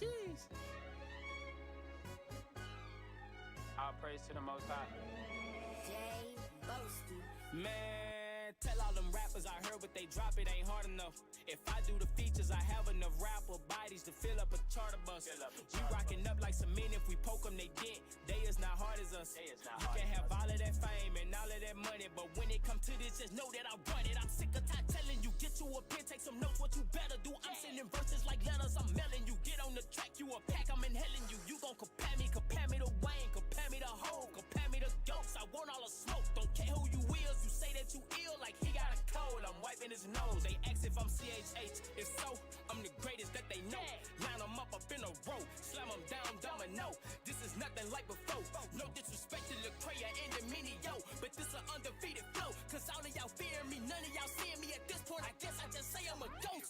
Sheesh. All praise to the Most High. Jay Boasty. Man, tell all them rappers I heard what they drop, it ain't hard enough. If I do the features, I have enough rapper bodies to fill up a charter bus. You rocking up like some men, if we poke them, they dent. They is not hard as us. You can have all of that fame and all of that money, but when it come to this, just know that I run it. I'm sick of tired telling you, get you a pen, take some notes, what you better do. I'm sending verses like letters, I'm mailing you. Get on the track, you a pack, I'm inhaling you. You gon' compare me to Wayne, compare me to Ho, compare me to Ghost. I want all the smoke, don't care who you is. You say that you ill like he got a cold. I'm wiping his nose, they ask if I'm CHH. If so, I'm the greatest that they know. Line them up in a row, slam them down, domino. This is nothing like before. No disrespect to Lecrae and the Mineo, but this an undefeated flow. Cause all of y'all fearing me, none of y'all seeing me at this point. I guess I just say I'm a ghost.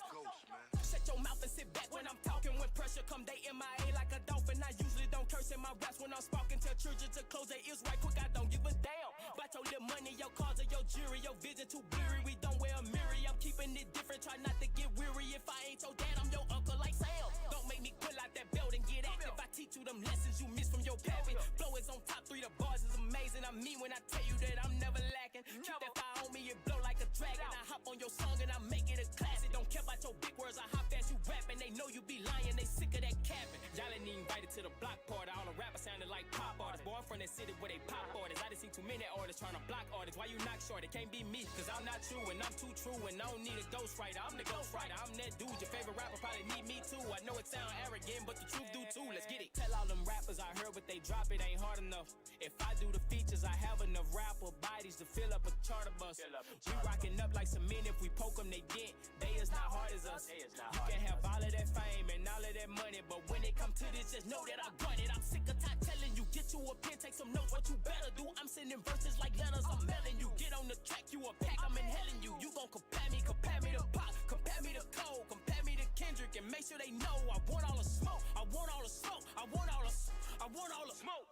Shut your mouth and sit back when I'm talking. When pressure come, they MIA like a dolphin. I usually don't curse in my raps when I'm sparking. Tell children to close their ears right quick, I don't give a damn. About your little money, your cars, or your jury, your vision too blurry. We don't wear a mirror, I'm keeping it different. Try not to get weary. If I ain't your dad, I'm your uncle like Sam. Don't make me pull out that belt and get active. I teach you them lessons you missed from your pappy. Flow is on top 3, the bars is amazing. I mean when I tell you that I'm never lacking. Keep that fire on me, it blow like a dragon. I hop on your song and I make it a classic. Don't care about your big words, I hop fast, you rapping. They know you be lying, they sick of that capping. Y'all ain't invited to the block party. All the rappers sounded like pop artists. Boy, I'm from that city where they pop artists. I done seen too many artists trying to block artists. Why you not short? It can't be me, cause I'm not true and I'm too true. And I don't need a ghostwriter, I'm the ghostwriter. I'm that dude, your favorite rapper probably need me too. I know it sound arrogant, but the truth do too. Let's get it. Tell all them rappers I heard what they drop, it ain't hard enough. If I do the features, I have enough rapper bodies to fill up a charter bus. You rocking up like some men, if we poke them, they dent. They is not hard as us. You can have all of that fame and all of that money, but when it come to this, just know that I run it. I'm sick of tired telling you, get you a pen, take some notes, what you better do. I'm sending verses like letters, I'm mailing you. Get on the track, you a pack, I'm inhaling you. You gon' compare me to Pop, compare me to Cole, compare me to Kendrick, and make sure they know I want all the smoke. I want all the smoke. I want all the smoke.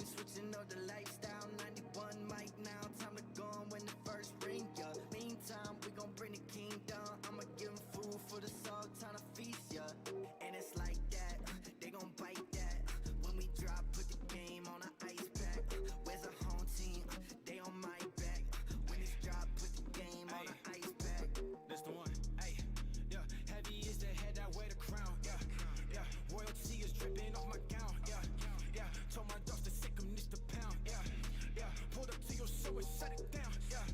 switching up the lifestyle. 91 mic now, time to go on when the first ring, yeah. Meantime, we gon' bring the king down. I'ma give him food for the soul, time to feast, yeah. And it's like that, they gon' bite that. When we drop, put the game on the ice pack. Where's the home team? They on my back. When it's drop, put the game on the ice pack. That's the one. Hey, yeah. Heavy is the head that wear the crown. Yeah, yeah. Royalty is dripping off my gown. Yeah, yeah. Told my dogs to sick 'em this the pound. Yeah, yeah. Pulled up to your show and shut it down. Yeah,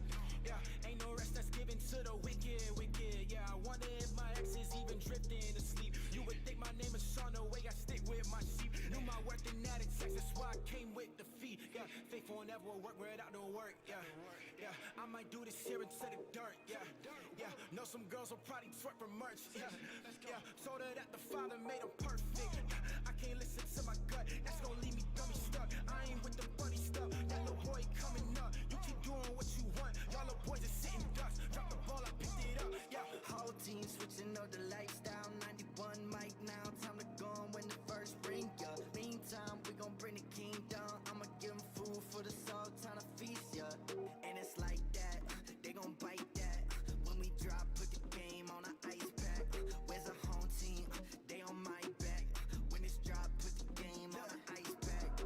yeah. Ain't no rest that's given to the wicked, wicked. Yeah, I wonder if my ex is even drifting asleep. You would think my name is Sean, the way I stick with my sheep. Knew my worth in that text, that's why I came with the fee. Yeah, faithful never will work without the work. Yeah, yeah. I might do this here into the dirt. Yeah, yeah. Know some girls will probably twerk for merch. Yeah, yeah. Told her that the father made them perfect. I can't listen to my gut, that's gonna leave me dummy stuck. I ain't with the funny stuff. That little boy coming up. You keep doing what you want. Y'all little boys are sitting ducks. Drop the ball, I picked it up. Yeah. Whole team switching up the lifestyle. 91 mic now, time to go on when the first ring, yeah. Meantime, we gon' bring the king down. I'ma give him food for the soul, time to feast, yeah. And it's like that, they gon' bite that. When we drop, put the game on the ice pack. Where's the home team? They on my back. When it's drop, put the game on the ice pack.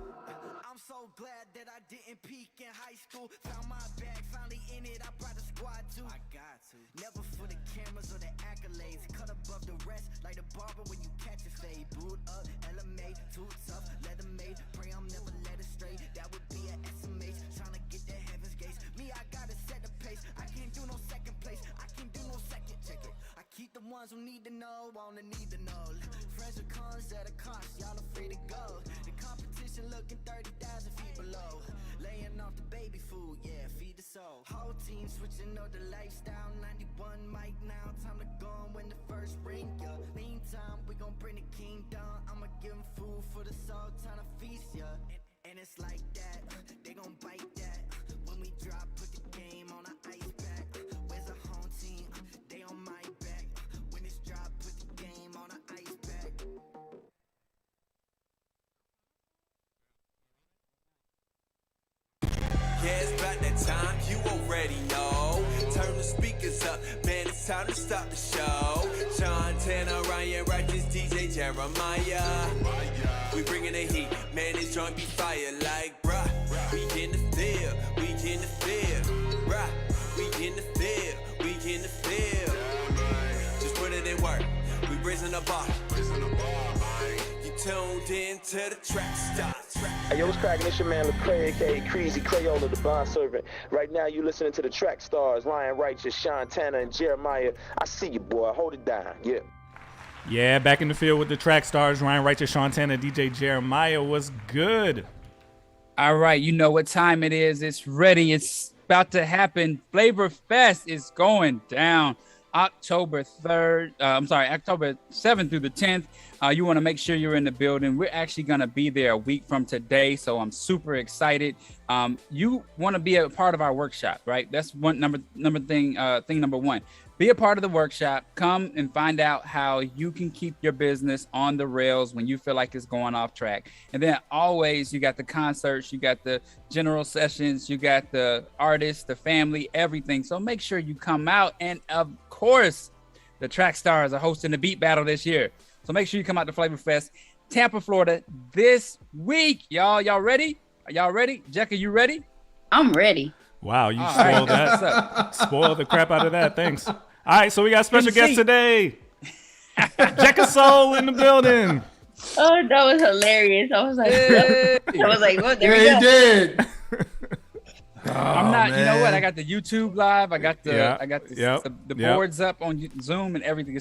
I'm so glad that I didn't peak in high school. Found my bag, finally in it, I brought the squad too. I got to. Never for the cameras or the accolades. Cut above the rest, like the barber when you catch a fade. Boot up, LMA, too tough, leather made. Pray I'm never led astray. That would be an SMH, tryna get the heaven's gates. Me, I gotta set the pace. I can't do no second place. I can't do no second, check it. I keep the ones who need to know, wanna need to know. Friends with cons at a cost, y'all are free to go. The competition looking 30,000 feet below. Laying off the baby food, yeah, feed the soul. Whole team switching up the lifestyle. 91 mic now, time to go on when the first ring, yeah. Meantime, we gon' bring the king down. I'ma give him food for the soul, time to feast, yeah. And it's like that, they gon' bite that. When we drop, put the game on the ice pack. Where's the home team? They on my back. When it's drop, put the game on the ice pack. Yeah, it's about that time, you already know. Turn the speakers up, man, it's time to start the show. Sean, Tanner, Ryan, Righteous, DJ Jeremiah. We bringing the heat, man, this joint be fire like, bruh. We in the field, we in the field. Bruh, we in the field, we in the field. Just put it in work, we raising the bar. You tuned in to the Trackstarz. Hey, yo, what's cracking? It's your man Lecrae, aka Crazy Crayola, the bond servant. Right now, you listening to the Trackstarz, Ryan Righteous, Sean Tanner, and Jeremiah. I see you, boy. Hold it down. Yeah. Yeah, back in the field with the Trackstarz, Ryan Righteous, Sean Tanner, DJ Jeremiah. Was good. All right, you know what time it is. It's ready. It's about to happen. Flavorfest is going down October 7th through the 10th. You want to make sure you're in the building. We're actually going to be there a week from today, so I'm super excited. You want to be a part of our workshop, right? That's thing number one. Be a part of the workshop. Come and find out how you can keep your business on the rails when you feel like it's going off track. And then always, you got the concerts, you got the general sessions, you got the artists, the family, everything. So make sure you come out. And of course, the Trackstarz are hosting the beat battle this year. So make sure you come out to Flavorfest, Tampa, Florida this week. Y'all ready? Are y'all ready? Jekka, you ready? I'm ready. Wow, you spoiled that. Spoiled the crap out of that. Thanks. All right, so we got special guest today. Jekasole in the building. Oh, that was hilarious. I was like, what? There we go. He did. I'm not, man. You know what? I got the YouTube live. I got the boards up on Zoom and everything.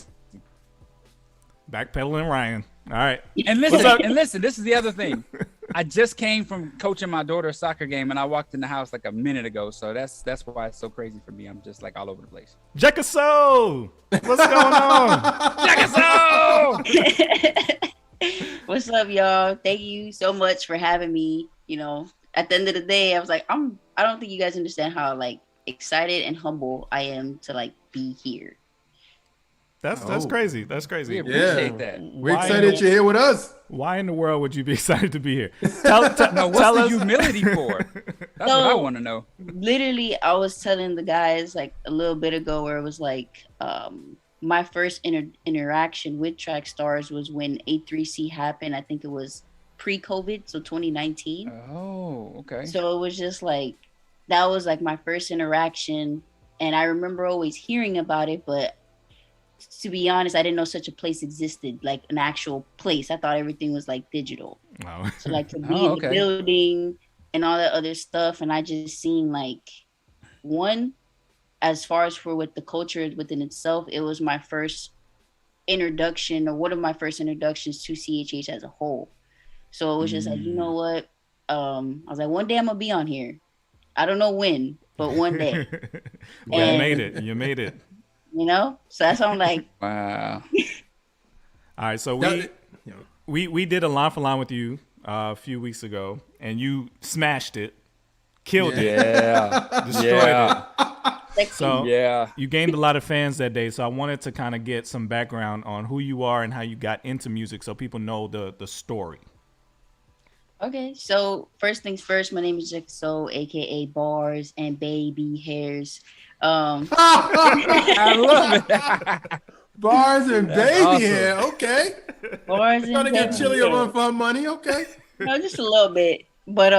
Backpedaling Ryan. All right. And listen, this is the other thing. I just came from coaching my daughter's soccer game, and I walked in the house like a minute ago. So that's why it's so crazy for me. I'm just like all over the place. Jekasole! What's going on? Jekasole! What's up, y'all? Thank you so much for having me. You know, at the end of the day, I was like, I don't think you guys understand how like excited and humble I am to like be here. That's crazy. That's crazy. We appreciate that. We're excited that you're here with us. Why in the world would you be excited to be here? What's the humility for? That's what I want to know. Literally, I was telling the guys like a little bit ago where it was like my first interaction with Trackstarz was when A3C happened. I think it was pre-COVID, so 2019. Oh, okay. So it was just like, that was like my first interaction. And I remember always hearing about it, but to be honest, I didn't know such a place existed, like an actual place. I thought everything was like digital. Wow. So like to be in the building and all that other stuff. And I just seen like one, as far as for what the culture within itself, it was my first introduction, or one of my first introductions to CHH as a whole. So it was just like, you know what? I was like, one day I'm gonna be on here. I don't know when, but one day. Well, you made it. You made it. You know? So that's why I'm like, wow. All right, so we did a line for line with you a few weeks ago, and you smashed it, killed it, destroyed it. So you gained a lot of fans that day. So I wanted to kind of get some background on who you are and how you got into music, so people know the story. okay. So first things first, my name is Jekasole, aka Bars and Baby Hairs. I love it. Bars and baby hair. Okay. Bars and Trying to get baby chili hair. on fun money. Okay. No, just a little bit. But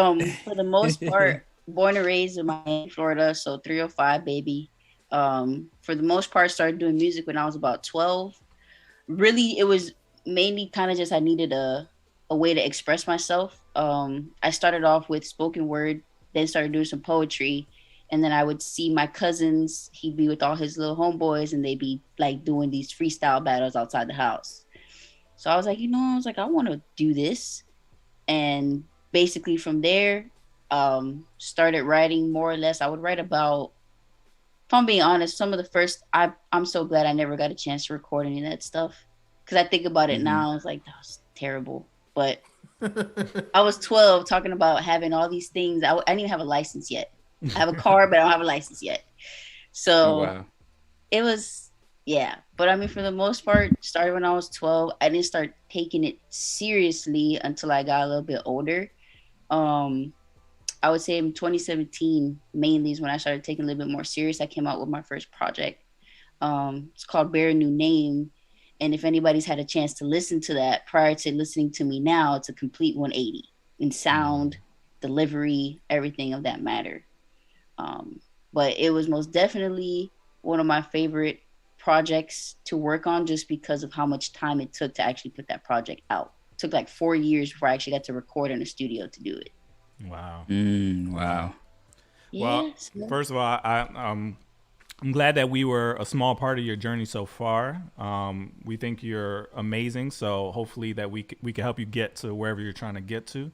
for the most part, born and raised in Miami, Florida, so 305 baby. For the most part, started doing music when I was about 12. Really, it was mainly kind of just I needed a way to express myself. I started off with spoken word, then started doing some poetry. And then I would see my cousins, he'd be with all his little homeboys, and they'd be like doing these freestyle battles outside the house. So I was like, I want to do this. And basically from there, started writing more or less. I would write about, if I'm being honest, some of the first, I'm so glad I never got a chance to record any of that stuff. Because I think about it now, I was like, that was terrible. But I was 12 talking about having all these things. I didn't even have a license yet. I have a car, but I don't have a license yet. So it was, But I mean, for the most part, started when I was 12. I didn't start taking it seriously until I got a little bit older. I would say in 2017, mainly is when I started taking a little bit more serious. I came out with my first project. It's called Bear a New Name. And if anybody's had a chance to listen to that prior to listening to me now, it's a complete 180 in sound, delivery, everything of that matter. But it was most definitely one of my favorite projects to work on just because of how much time it took to actually put that project out. It took like 4 years before I actually got to record in a studio to do it. Wow. Wow. Well, first of all, I'm glad that we were a small part of your journey so far. We think you're amazing, so hopefully that we can help you get to wherever you're trying to get to.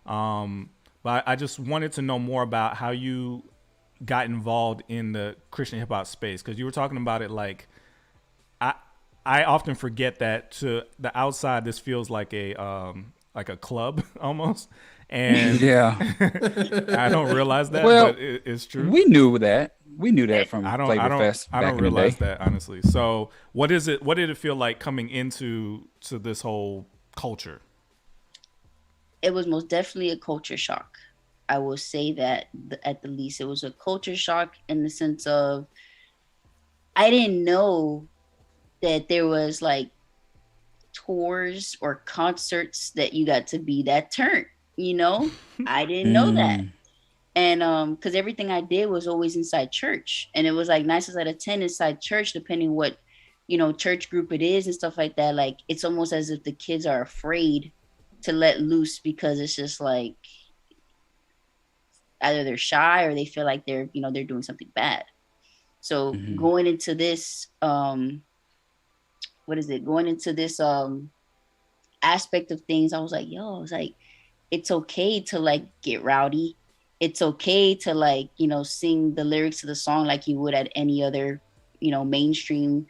But I just wanted to know more about how you got involved in the Christian hip hop space, because you were talking about it like I often forget that to the outside this feels like a club almost, and I don't realize that, but it's true. We knew that from Flavorfest. I don't realize that, honestly. So what is it? What did it feel like coming into this whole culture? It was most definitely a culture shock. I will say that at the least. It was a culture shock in the sense of I didn't know that there was like tours or concerts that you got to be that turned, I didn't know that. And because everything I did was always inside church, and it was like 9 out of 10 inside church, depending what, church group it is and stuff like that. Like it's almost as if the kids are afraid to let loose because it's just like either they're shy or they feel like they're doing something bad. So going into this, going into this aspect of things, I was like, it's okay to like get rowdy. It's okay to like, sing the lyrics of the song like you would at any other, mainstream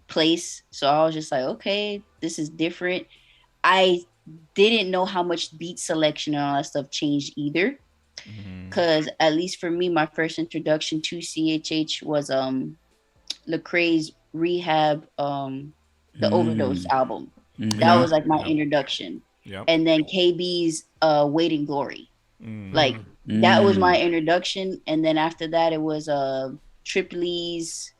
place. So I was just like, okay, this is different. I didn't know how much beat selection and all that stuff changed either. Because at least for me, my first introduction to CHH was Lecrae's Rehab, the Overdose album. Mm-hmm. That was like my introduction. Yep. And then KB's Waiting Glory. Like that was my introduction. And then after that it was Tripoli's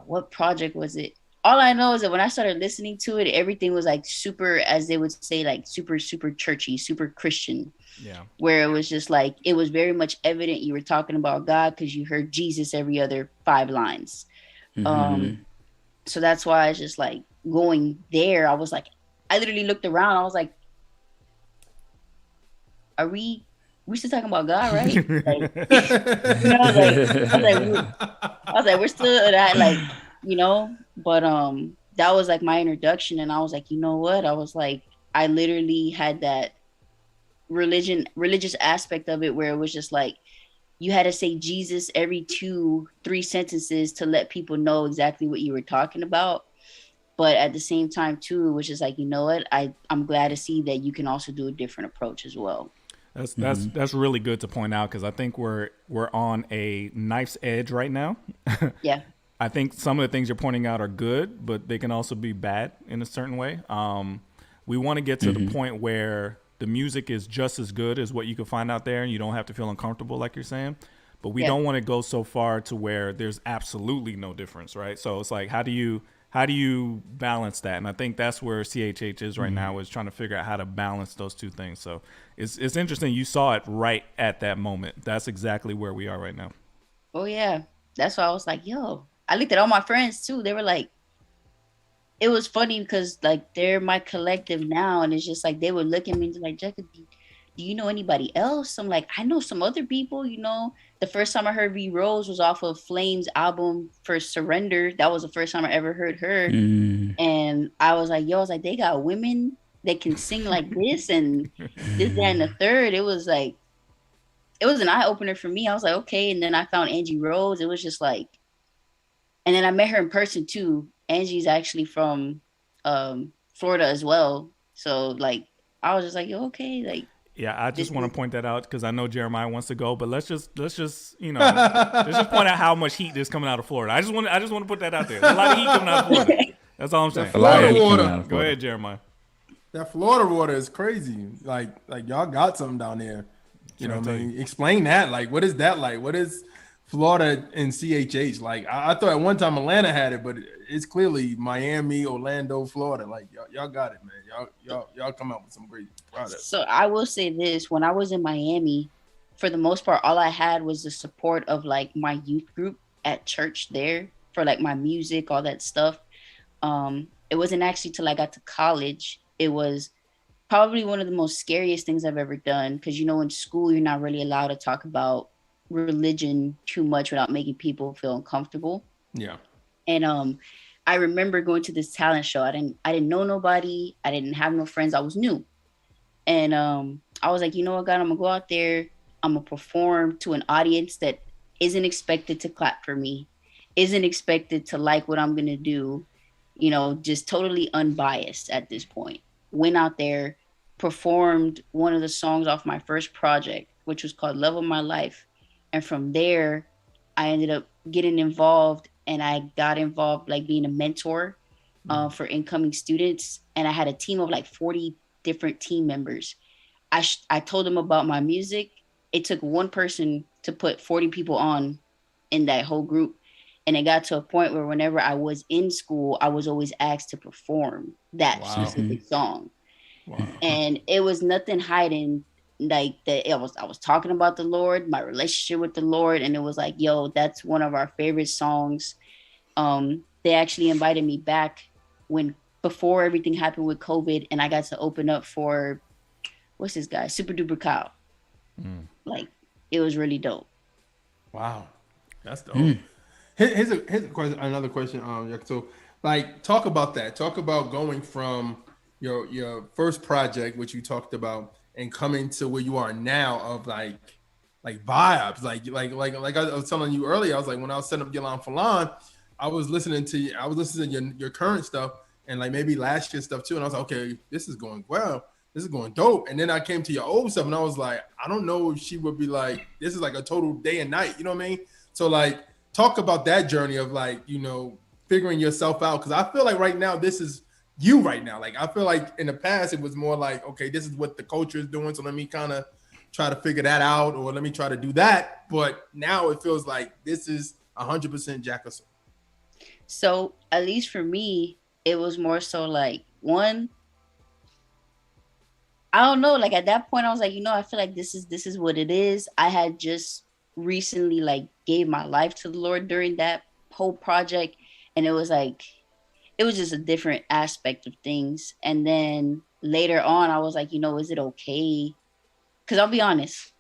what project was it? All I know is that when I started listening to it, everything was like super, as they would say, like super churchy, super Christian. Yeah. Where it was just like, it was very much evident you were talking about God because you heard Jesus every other 5 lines. So that's why I was just like going there. I was like, I literally looked around. I was like, are we still talking about God, right? Like, you know, I was like, we're still at that, like, you know, but that was like my introduction. And I was like, you know what? I was like, I literally had that religious aspect of it where it was just like, you had to say Jesus every 2-3 sentences to let people know exactly what you were talking about. But at the same time too, which is like, you know what? I'm glad to see that you can also do a different approach as well. That's really good to point out because I think we're on a knife's edge right now. Yeah. I think some of the things you're pointing out are good, but they can also be bad in a certain way. We want to get to the point where the music is just as good as what you can find out there and you don't have to feel uncomfortable like you're saying. But we don't want to go so far to where there's absolutely no difference, right? So it's like, how do you balance that? And I think that's where CHH is right now, is trying to figure out how to balance those two things. So it's interesting. You saw it right at that moment. That's exactly where we are right now. Oh yeah. That's why I was like, yo, I looked at all my friends too. They were like, it was funny because like they're my collective now. And it's just like, they would look at me and be like, Jekka, do you know anybody else? I'm like, I know some other people, you know. The first time I heard V Rose was off of Flame's album for Surrender. That was the first time I ever heard her. And I was like, they got women that can sing like this and this, that, and the third. It was like, it was an eye opener for me. I was like, okay. And then I found Angie Rose. It was just like, and then I met her in person too. Angie's actually from Florida as well. So like, I was just like, yo, okay, like. Yeah, I just want to point that out because I know Jeremiah wants to go, but let's just you know let's just point out how much heat is coming out of Florida. I just want to put that out there. There's a lot of heat coming out of Florida. That's all I'm saying. Florida water. Go ahead, Jeremiah. That Florida water is crazy. Like y'all got something down there. You know what I mean? Explain that. Like, what is that like? What is Florida and CHH? Like, I thought at one time Atlanta had it, but it's clearly Miami, Orlando, Florida. Like, y'all got it, man. Y'all come out with some great products. So I will say this: when I was in Miami, for the most part, all I had was the support of like my youth group at church there for like my music, all that stuff. It wasn't actually till I got to college. It was probably one of the most scariest things I've ever done because, you know, in school, you're not really allowed to talk about religion too much without making people feel uncomfortable. Yeah. And I remember going to this talent show. I didn't know nobody. I didn't have no friends. I was new. And I was like, you know what, God, I'm gonna go out there. I'm gonna perform to an audience that isn't expected to clap for me, isn't expected to like what I'm gonna do, you know, just totally unbiased at this point. Went out there, performed one of the songs off my first project, which was called Love of My Life. And from there, I ended up getting involved, and I got involved like being a mentor for incoming students. And I had a team of like 40 different team members. I told them about my music. It took one person to put 40 people on in that whole group. And it got to a point where whenever I was in school, I was always asked to perform that specific song. Wow. And it was nothing hiding, like that. I was talking about the Lord, my relationship with the Lord. And it was like, yo, that's one of our favorite songs. They actually invited me back before everything happened with COVID. And I got to open up for, what's this guy? Super Duper Kyle. Like, it was really dope. Wow. That's dope. Here's a question, another question, Jekasole. Like, talk about that. Talk about going from your first project, which you talked about, and coming to where you are now of like vibes. Like I was telling you earlier, I was like, when I was setting up Yalan Falan, I was listening to your current stuff and like maybe last year's stuff too. And I was like, okay, this is going well. This is going dope. And then I came to your old stuff and I was like, I don't know if she would be like, this is like a total day and night. You know what I mean? So like, talk about that journey of like, you know, figuring yourself out. Cause I feel like right now, this is you right now. Like, I feel like in the past, it was more like, okay, this is what the culture is doing. So let me kind of try to figure that out, or let me try to do that. But now it feels like this is 100% Jekasole. So at least for me, it was more so like, one, I don't know, like at that point I was like, you know, I feel like this is what it is. I had just recently like gave my life to the Lord during that whole project, and it was like, it was just a different aspect of things. And then later on I was like, you know, is it okay? Because I'll be honest,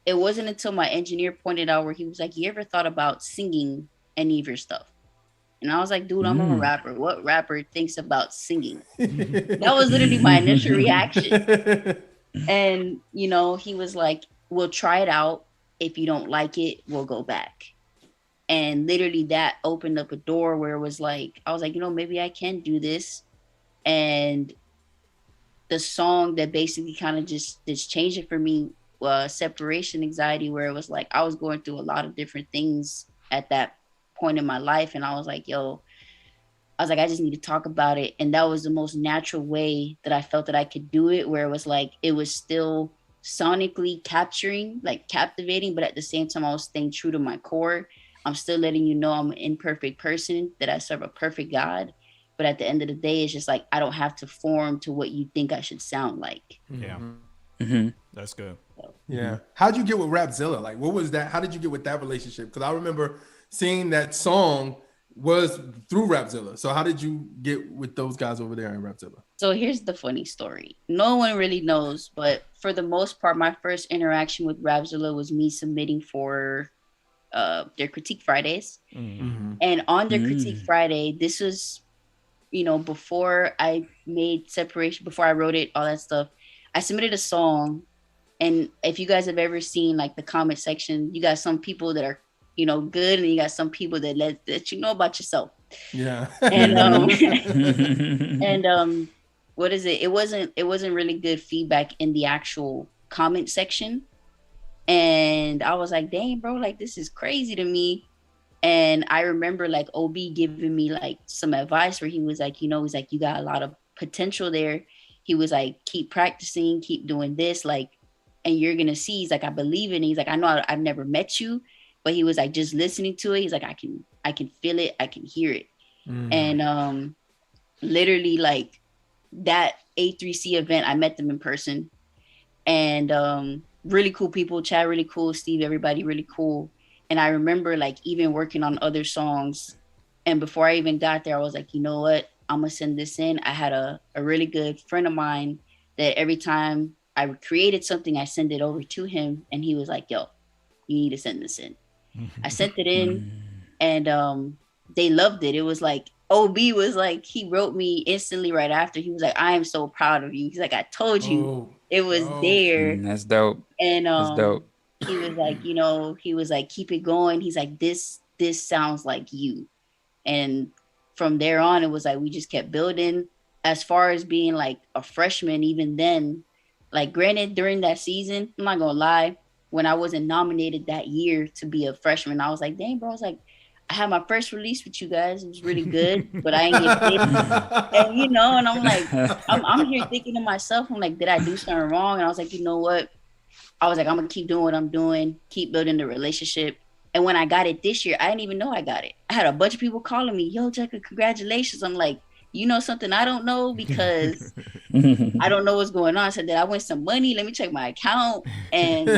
it wasn't until my engineer pointed out where he was like, you ever thought about singing any of your stuff? And I was like, dude, I'm a rapper. What rapper thinks about singing? That was literally my initial reaction. And, you know, he was like, we'll try it out. If you don't like it, we'll go back. And literally that opened up a door where it was like, I was like, you know, maybe I can do this. And the song that basically kind of just changed it for me, Separation Anxiety, where it was like, I was going through a lot of different things at that point in my life, and I was like, I just need to talk about it. And that was the most natural way that I felt that I could do it, where it was like, it was still sonically capturing, like captivating, but at the same time I was staying true to my core. I'm still letting you know I'm an imperfect person, that I serve a perfect God, but at the end of the day, it's just like, I don't have to form to what you think I should sound like. Yeah. That's good. Yeah. How'd you get with Rapzilla? Like, what was that? How did you get with that relationship? Because I remember seeing that song was through Rapzilla. So how did you get with those guys over there in Rapzilla? So here's the funny story. No one really knows, but for the most part, my first interaction with Rapzilla was me submitting for their Critique Fridays. And on their Critique Friday, this was, you know, before I made Separation, before I wrote it, all that stuff, I submitted a song. And if you guys have ever seen like the comment section, you got some people that are, you know, good, and you got some people that let you know about yourself. Yeah. And what is it? It wasn't really good feedback in the actual comment section. And I was like, dang, bro, like this is crazy to me. And I remember like OB giving me like some advice where he was like, you know, he's like, you got a lot of potential there. He was like, keep practicing, keep doing this, like, and you're gonna see. He's like, I believe in it. He's like, I know I've never met you, but he was like, just listening to it, he's like, I can feel it, I can hear it. And literally like that A3C event, I met them in person, and really cool people, Chad really cool, Steve, everybody really cool. And I remember like even working on other songs, and before I even got there, I was like, you know what, I'm gonna send this in. I had a really good friend of mine that every time I created something, I send it over to him, and he was like, yo, you need to send this in. I sent it in, and they loved it. It was like, OB was like, he wrote me instantly right after. He was like, I am so proud of you. He's like, I told you it was there. That's dope. And that's dope. He was like, you know, he was like, keep it going. He's like, this sounds like you. And from there on, it was like, we just kept building. As far as being like a freshman, even then, like granted, during that season, I'm not gonna lie, when I wasn't nominated that year to be a freshman, I was like, dang, bro, I was like, I had my first release with you guys. It was really good, but I ain't get paid. And, you know, and I'm like, I'm here thinking to myself, I'm like, did I do something wrong? And I was like, you know what? I was like, I'm going to keep doing what I'm doing, keep building the relationship. And when I got it this year, I didn't even know I got it. I had a bunch of people calling me, yo, Jekka, congratulations. I'm like, you know something I don't know, because I don't know what's going on. I said that I win some money. Let me check my account. And,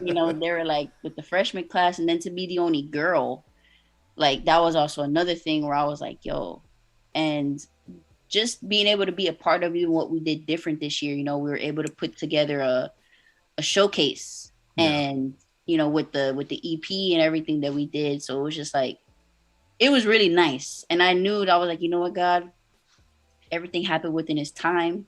you know, they were like with the freshman class, and then to be the only girl, like that was also another thing where I was like, yo, and just being able to be a part of even what we did different this year. You know, we were able to put together a showcase, and, you know, with the EP and everything that we did. So it was just like, it was really nice. And I knew that I was like, you know what, God, everything happened within his time,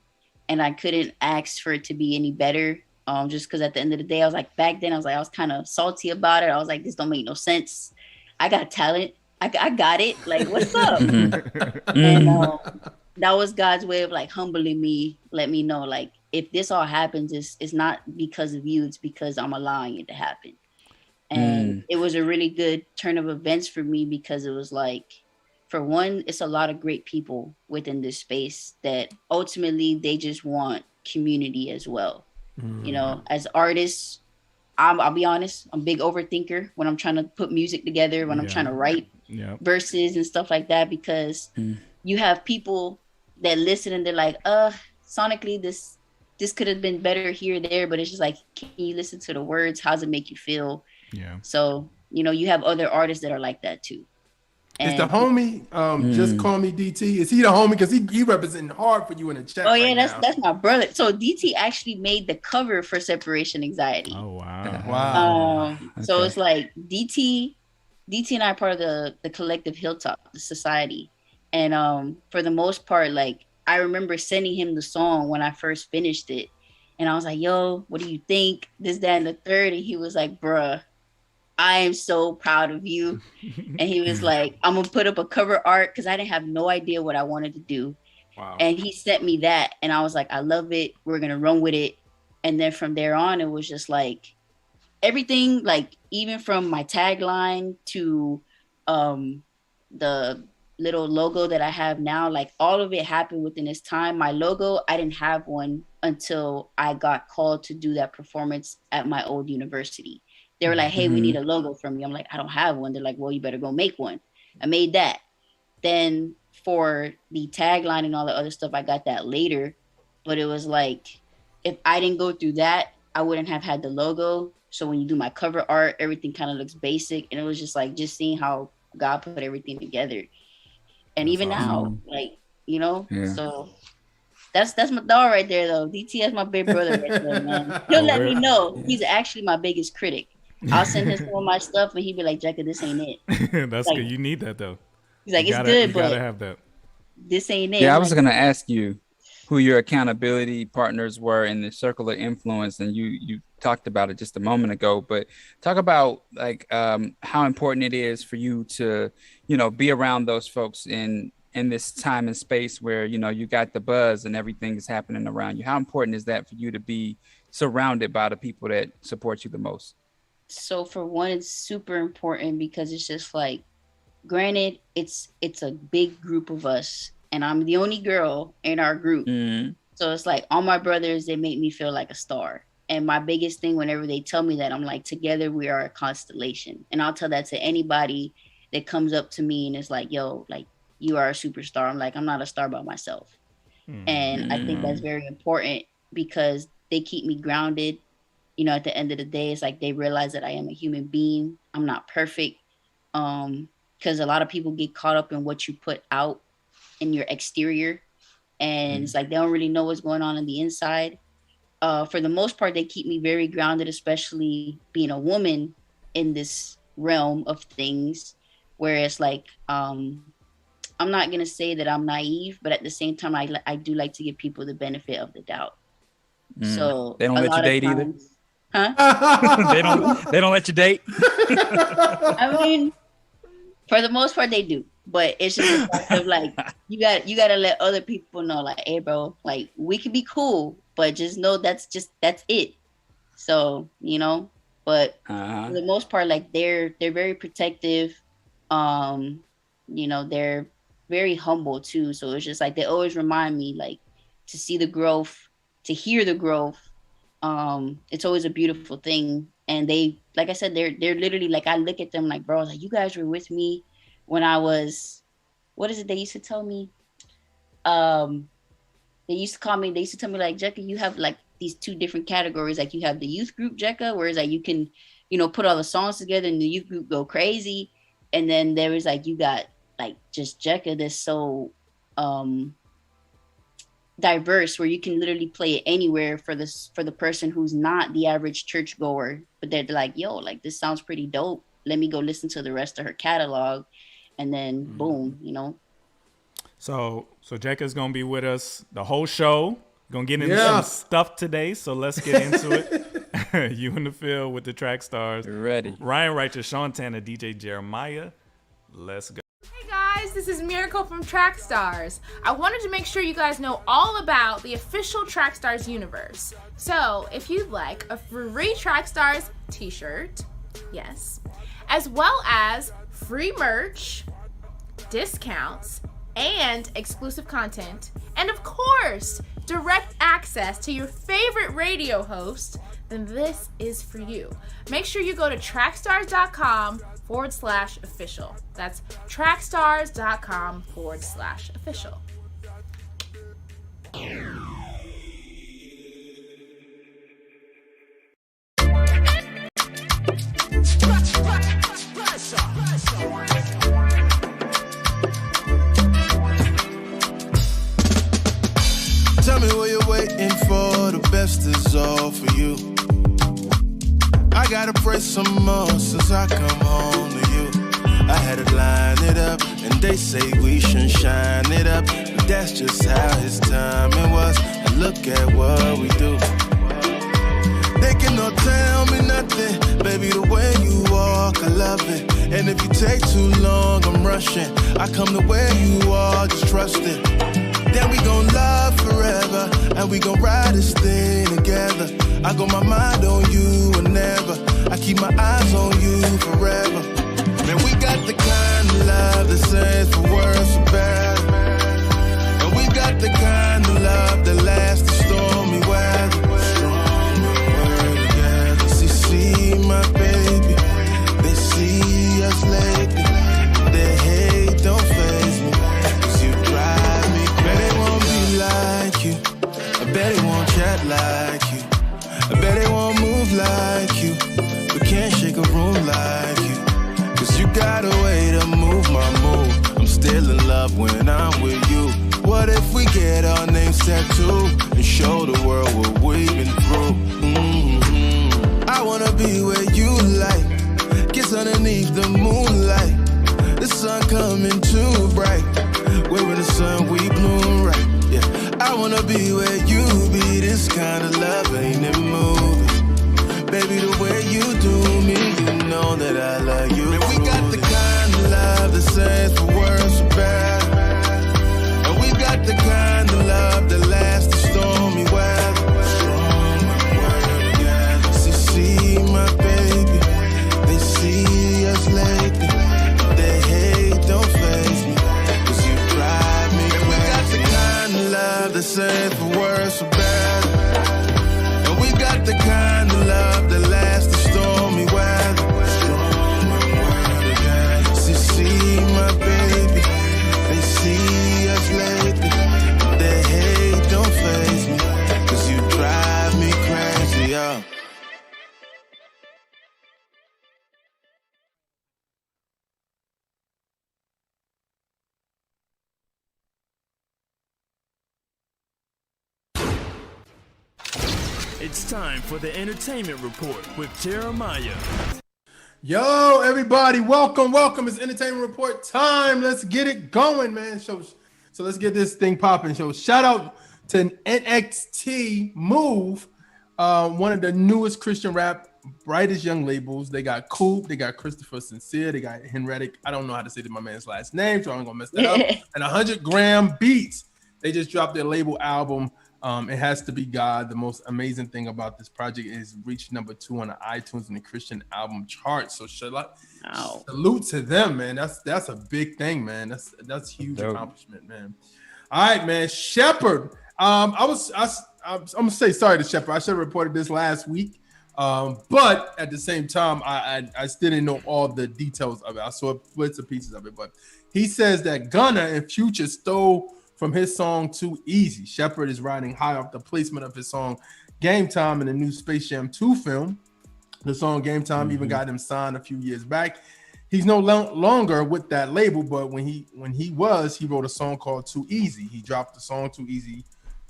and I couldn't ask for it to be any better. Just because at the end of the day, I was like, back then I was kind of salty about it. I was like, this don't make no sense. I got talent. I got it. Like, what's up? And that was God's way of like humbling me, let me know, like, if this all happens, it's not because of you, it's because I'm allowing it to happen. And it was a really good turn of events for me because it was like, for one, it's a lot of great people within this space that ultimately they just want community as well. You know, as artists, I'll be honest, I'm a big overthinker when I'm trying to put music together, when I'm trying to write verses and stuff like that, because you have people that listen and they're like, sonically this could have been better here or there, but it's just like, can you listen to the words? How's it make you feel? Yeah. So, you know, you have other artists that are like that too. Is the homie just call me DT? Is he the homie? Because he representing hard for you in the chat. Oh yeah, that's my brother. So DT actually made the cover for Separation Anxiety. Oh wow. Wow. So it's like DT and I are part of the collective Hilltop, the society. And for the most part, like I remember sending him the song when I first finished it. And I was like, yo, what do you think? This, that, and the third. And he was like, bruh, I am so proud of you. And he was like, I'm gonna put up a cover art because I didn't have no idea what I wanted to do. Wow. And he sent me that and I was like, I love it. We're gonna run with it. And then from there on, it was just like everything, like even from my tagline to the little logo that I have now, like all of it happened within this time. My logo, I didn't have one until I got called to do that performance at my old university. They were like, hey, we need a logo from you. I'm like, I don't have one. They're like, well, you better go make one. I made that. Then for the tagline and all the other stuff, I got that later. But it was like, if I didn't go through that, I wouldn't have had the logo. So when you do my cover art, everything kind of looks basic. And it was just like, just seeing how God put everything together. And even now, like, you know, so that's my dog right there, though. DT is my big brother right there, man. He'll let me know. He's actually my biggest critic. I'll send him some of my stuff and he'd be like, Jekka, this ain't it. That's like, good. You need that though. He's like, it's good, but gotta have that. This ain't it. Yeah, I was gonna ask you who your accountability partners were in the circle of influence, and you talked about it just a moment ago, but talk about like how important it is for you to, you know, be around those folks in this time and space where, you know, you got the buzz and everything is happening around you. How important is that for you to be surrounded by the people that support you the most? So for one, it's super important because it's just like, granted, it's a big group of us and I'm the only girl in our group. So it's like all my brothers, they make me feel like a star. And my biggest thing, whenever they tell me that, I'm like, together we are a constellation. And I'll tell that to anybody that comes up to me and is like, yo, like, you are a superstar. I'm like, I'm not a star by myself. And I think that's very important because they keep me grounded. You know, at the end of the day, it's like they realize that I am a human being. I'm not perfect. Because a lot of people get caught up in what you put out in your exterior. And it's like they don't really know what's going on the inside. For the most part, they keep me very grounded, especially being a woman in this realm of things, where it's like, I'm not going to say that I'm naive, but at the same time, I do like to give people the benefit of the doubt. So they don't let you date either? Huh? they don't let you date? I mean, for the most part, they do. But it's just a fact of like, you got to let other people know, like, hey, bro, like, we can be cool, but just know that's it. So, you know, but for the most part, like, they're very protective. You know, they're very humble too. So it's just like, they always remind me, like, to see the growth, to hear the growth. It's always a beautiful thing. And they, like I said, they're literally like, I look at them like, bro, like, you guys were with me when I was, what is it they used to tell me? They used to tell me like, Jekka, you have like these two different categories. Like, you have the youth group, Jekka, whereas like you can, you know, put all the songs together and the youth group go crazy. And then there is like, you got like just Jekka that's so diverse, where you can literally play it anywhere for the person who's not the average churchgoer, but they're like, yo, like, this sounds pretty dope. Let me go listen to the rest of her catalog. And then boom, you know. So Jekka's gonna be with us the whole show. Gonna get into some stuff today, so let's get into it. You in the field with the Trackstarz. Ready. Ryan Righteous, Sean Tanner, DJ Jeremiah. Let's go. Hey guys, this is Miracle from Trackstarz. I wanted to make sure you guys know all about the official Trackstarz Universe. So if you'd like a free Trackstarz t-shirt, yes, as well as free merch, discounts, and exclusive content, and of course, direct access to your favorite radio host, then this is for you. Make sure you go to trackstarz.com/official. That's trackstarz.com/official. Tell me what you're waiting for, the best is all for you. I gotta pray some more since I come home to you. I had to line it up, and they say we should shine it up. But that's just how his timing was, and look at what we do. They cannot tell me nothing, baby, the way you walk, I love it. And if you take too long, I'm rushing. I come the way you are, just trust it. Then we gon' love forever, and we gon' ride this thing together. I got my mind on you whenever, I keep my eyes on you forever. Man, we got the kind of love that says for worse or better. And we got the kind of love that lasts the stormy weather. See my baby, they see us lately. Their hate don't faze me, 'cause you drive me crazy. Bet they won't be like you, I bet they won't chat like you, I bet they won't move like you, but can't shake a room like you. 'Cause you got a way to move my mood, I'm still in love when I'm with you. What if we get our names tattooed and show the world what we've been through? I wanna be where you like, kiss underneath the moonlight. The sun coming too bright, where in the sun we bloom right. Yeah, I wanna be where you be. This kind of love ain't in movies. Baby, the way you do me, you know that I love you. Man, we got the kind of love that says for worse or better. And we got the kind of love that lasts the stormy weather. See my baby, they see us lately. Their hate don't faze me, 'cause you drive me crazy. And we got the kind of love that says for worse or better. And we got the kind of love that lasts the stormy weather. See my baby, they see us lately. Their hate don't faze me, 'cause you drive me crazy, yeah. It's time for the Entertainment Report with Jeremiah. Yo, everybody, welcome. It's Entertainment Report time. Let's get it going, man. So let's get this thing popping. So shout out to NXT Move, one of the newest Christian rap, brightest young labels. They got Coop, they got Christopher Sincere, they got Henretic. I don't know how to say my man's last name, so I'm gonna mess that up. And 100 Gram Beats. They just dropped their label album. It Has to Be God. The most amazing thing about this project is reached #2 on the iTunes and the Christian album chart. So salute to them, man. That's a big thing, man. That's huge accomplishment, man. All right, man. Shepherd. I'm gonna say sorry to Shepherd. I should have reported this last week. But at the same time, I still didn't know all the details of it. I saw bits and pieces of it, but he says that Gunna and Future stole from his song Too Easy. Shepherd is riding high off the placement of his song Game Time in the new Space Jam 2 film. The song Game Time even got him signed a few years back. He's no longer with that label, but when he wrote a song called Too Easy. He dropped the song Too Easy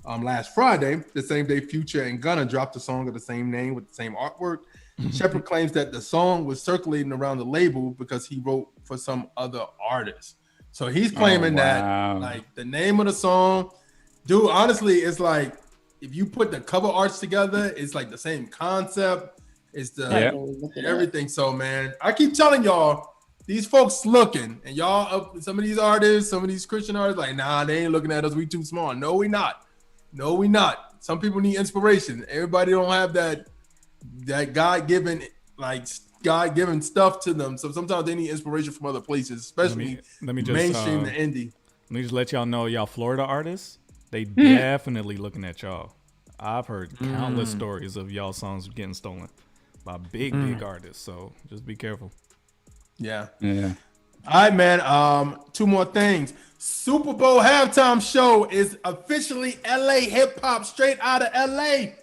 last Friday, the same day Future and Gunna dropped a song of the same name with the same artwork. Shepherd claims that the song was circulating around the label because he wrote for some other artists. So he's claiming that like the name of the song, dude, honestly, it's like if you put the cover arts together, it's like the same concept. It's the everything. So man, I keep telling y'all, these folks looking, and y'all, some of these artists, some of these Christian artists, like, nah, they ain't looking at us. We too small. No, we not. Some people need inspiration. Everybody don't have that God-given like God-given stuff to them. So sometimes they need inspiration from other places, especially let me just, mainstream and indie. Let me just let y'all know, y'all Florida artists, they definitely looking at y'all. I've heard countless stories of y'all songs getting stolen by big artists. So just be careful. Yeah. Yeah. All right, man. Two more things. Super Bowl halftime show is officially LA hip hop, straight out of LA.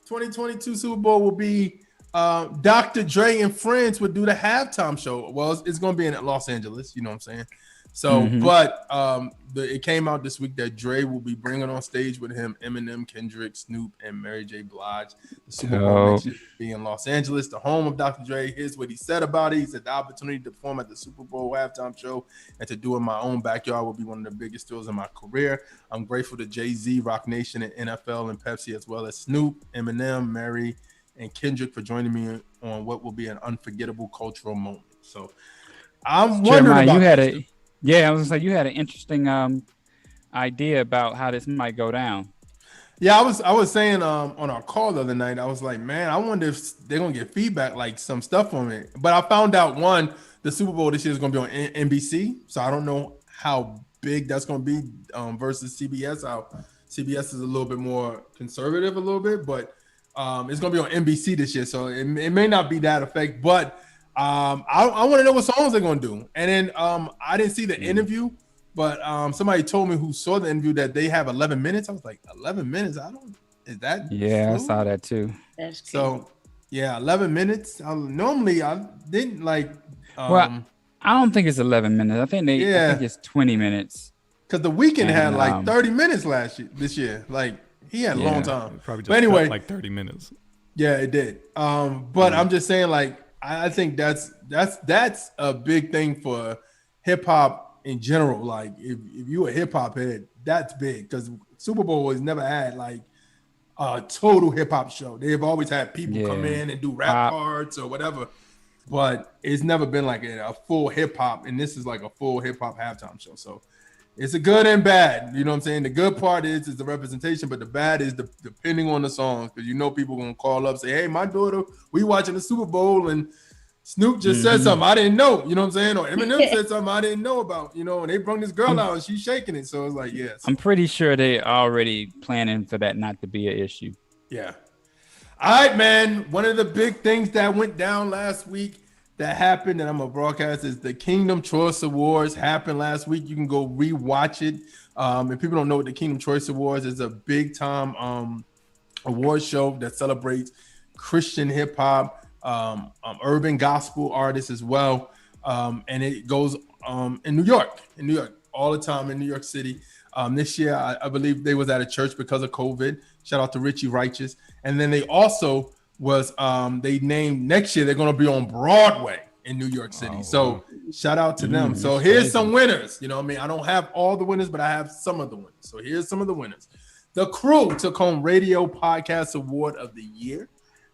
2022 Super Bowl will be Dr. Dre and friends would do the halftime show. Well, it's going to be in Los Angeles. You know what I'm saying? So, but it came out this week that Dre will be bringing on stage with him Eminem, Kendrick, Snoop, and Mary J. Blige. The Super Bowl next year will be in Los Angeles, the home of Dr. Dre. Here's what he said about it. He said the opportunity to perform at the Super Bowl halftime show and to do it in my own backyard will be one of the biggest thrills in my career. I'm grateful to Jay-Z, Rock Nation, and NFL and Pepsi, as well as Snoop, Eminem, Mary, and Kendrick for joining me on what will be an unforgettable cultural moment. So I'm wondering about I was like, you had an interesting idea about how this might go down. Yeah, I was saying on our call the other night, I was like, man, I wonder if they're gonna get feedback, like some stuff on it. But I found out the Super Bowl this year is gonna be on NBC, so I don't know how big that's gonna be versus CBS. How CBS is a little bit more conservative, a little bit, but it's gonna be on NBC this year, so it may not be that effect, but. I want to know what songs they're gonna do, and then I didn't see the interview, but somebody told me who saw the interview that they have 11 minutes. I was like, 11 minutes? Is that? Yeah, true? I saw that too. That's true. So yeah, 11 minutes. Normally I didn't like. Well, I don't think it's 11 minutes. I think it's 20 minutes. Because The Weeknd had like 30 minutes this year. Like he had a long time. Probably just but anyway, like 30 minutes. Yeah, it did. But I'm just saying, like. I think that's a big thing for hip hop in general. Like if you a hip hop head, that's big because Super Bowl has never had like a total hip hop show. They've always had people come in and do rap parts or whatever, but it's never been like a full hip hop. And this is like a full hip hop halftime show. So it's a good and bad. You know what I'm saying? The good part is the representation, but the bad is depending on the songs, because people gonna call up say, "Hey, my daughter, we watching the Super Bowl and Snoop just said something I didn't know." You know what I'm saying? Or Eminem said something I didn't know about. And they brought this girl out and she's shaking it. So it's like, yes. I'm pretty sure they already planning for that not to be an issue. Yeah. All right, man. One of the big things that went down last week that happened, and I'm gonna broadcast, is the Kingdom Choice Awards happened last week. You can go rewatch it. If people don't know what the Kingdom Choice Awards is, a big time award show that celebrates Christian hip hop, urban gospel artists as well, and it goes in New York all the time in New York City. This year, I believe they was at a church because of COVID. Shout out to Richie Righteous, and then they also they named next year they're going to be on Broadway in New York City. So shout out to them. So here's some winners. You know what I mean? I don't have all the winners, but I have some of the winners. So here's some of the winners. The Crew took home Radio Podcast Award of the Year.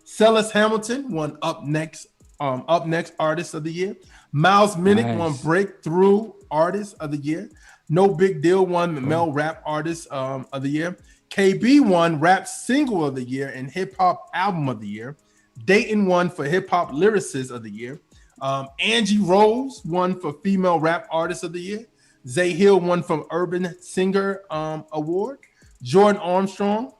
Celis Hamilton won Up Next Artist of the Year. Miles Minnick won Breakthrough Artist of the Year. No Big Deal won Male Rap Artist of the Year. KB won Rap Single of the Year and Hip Hop Album of the Year. Dayton won for Hip Hop Lyricist of the Year. Angie Rose won for Female Rap Artist of the Year. Zay Hill won from Urban Singer Award. Jordan Armstrong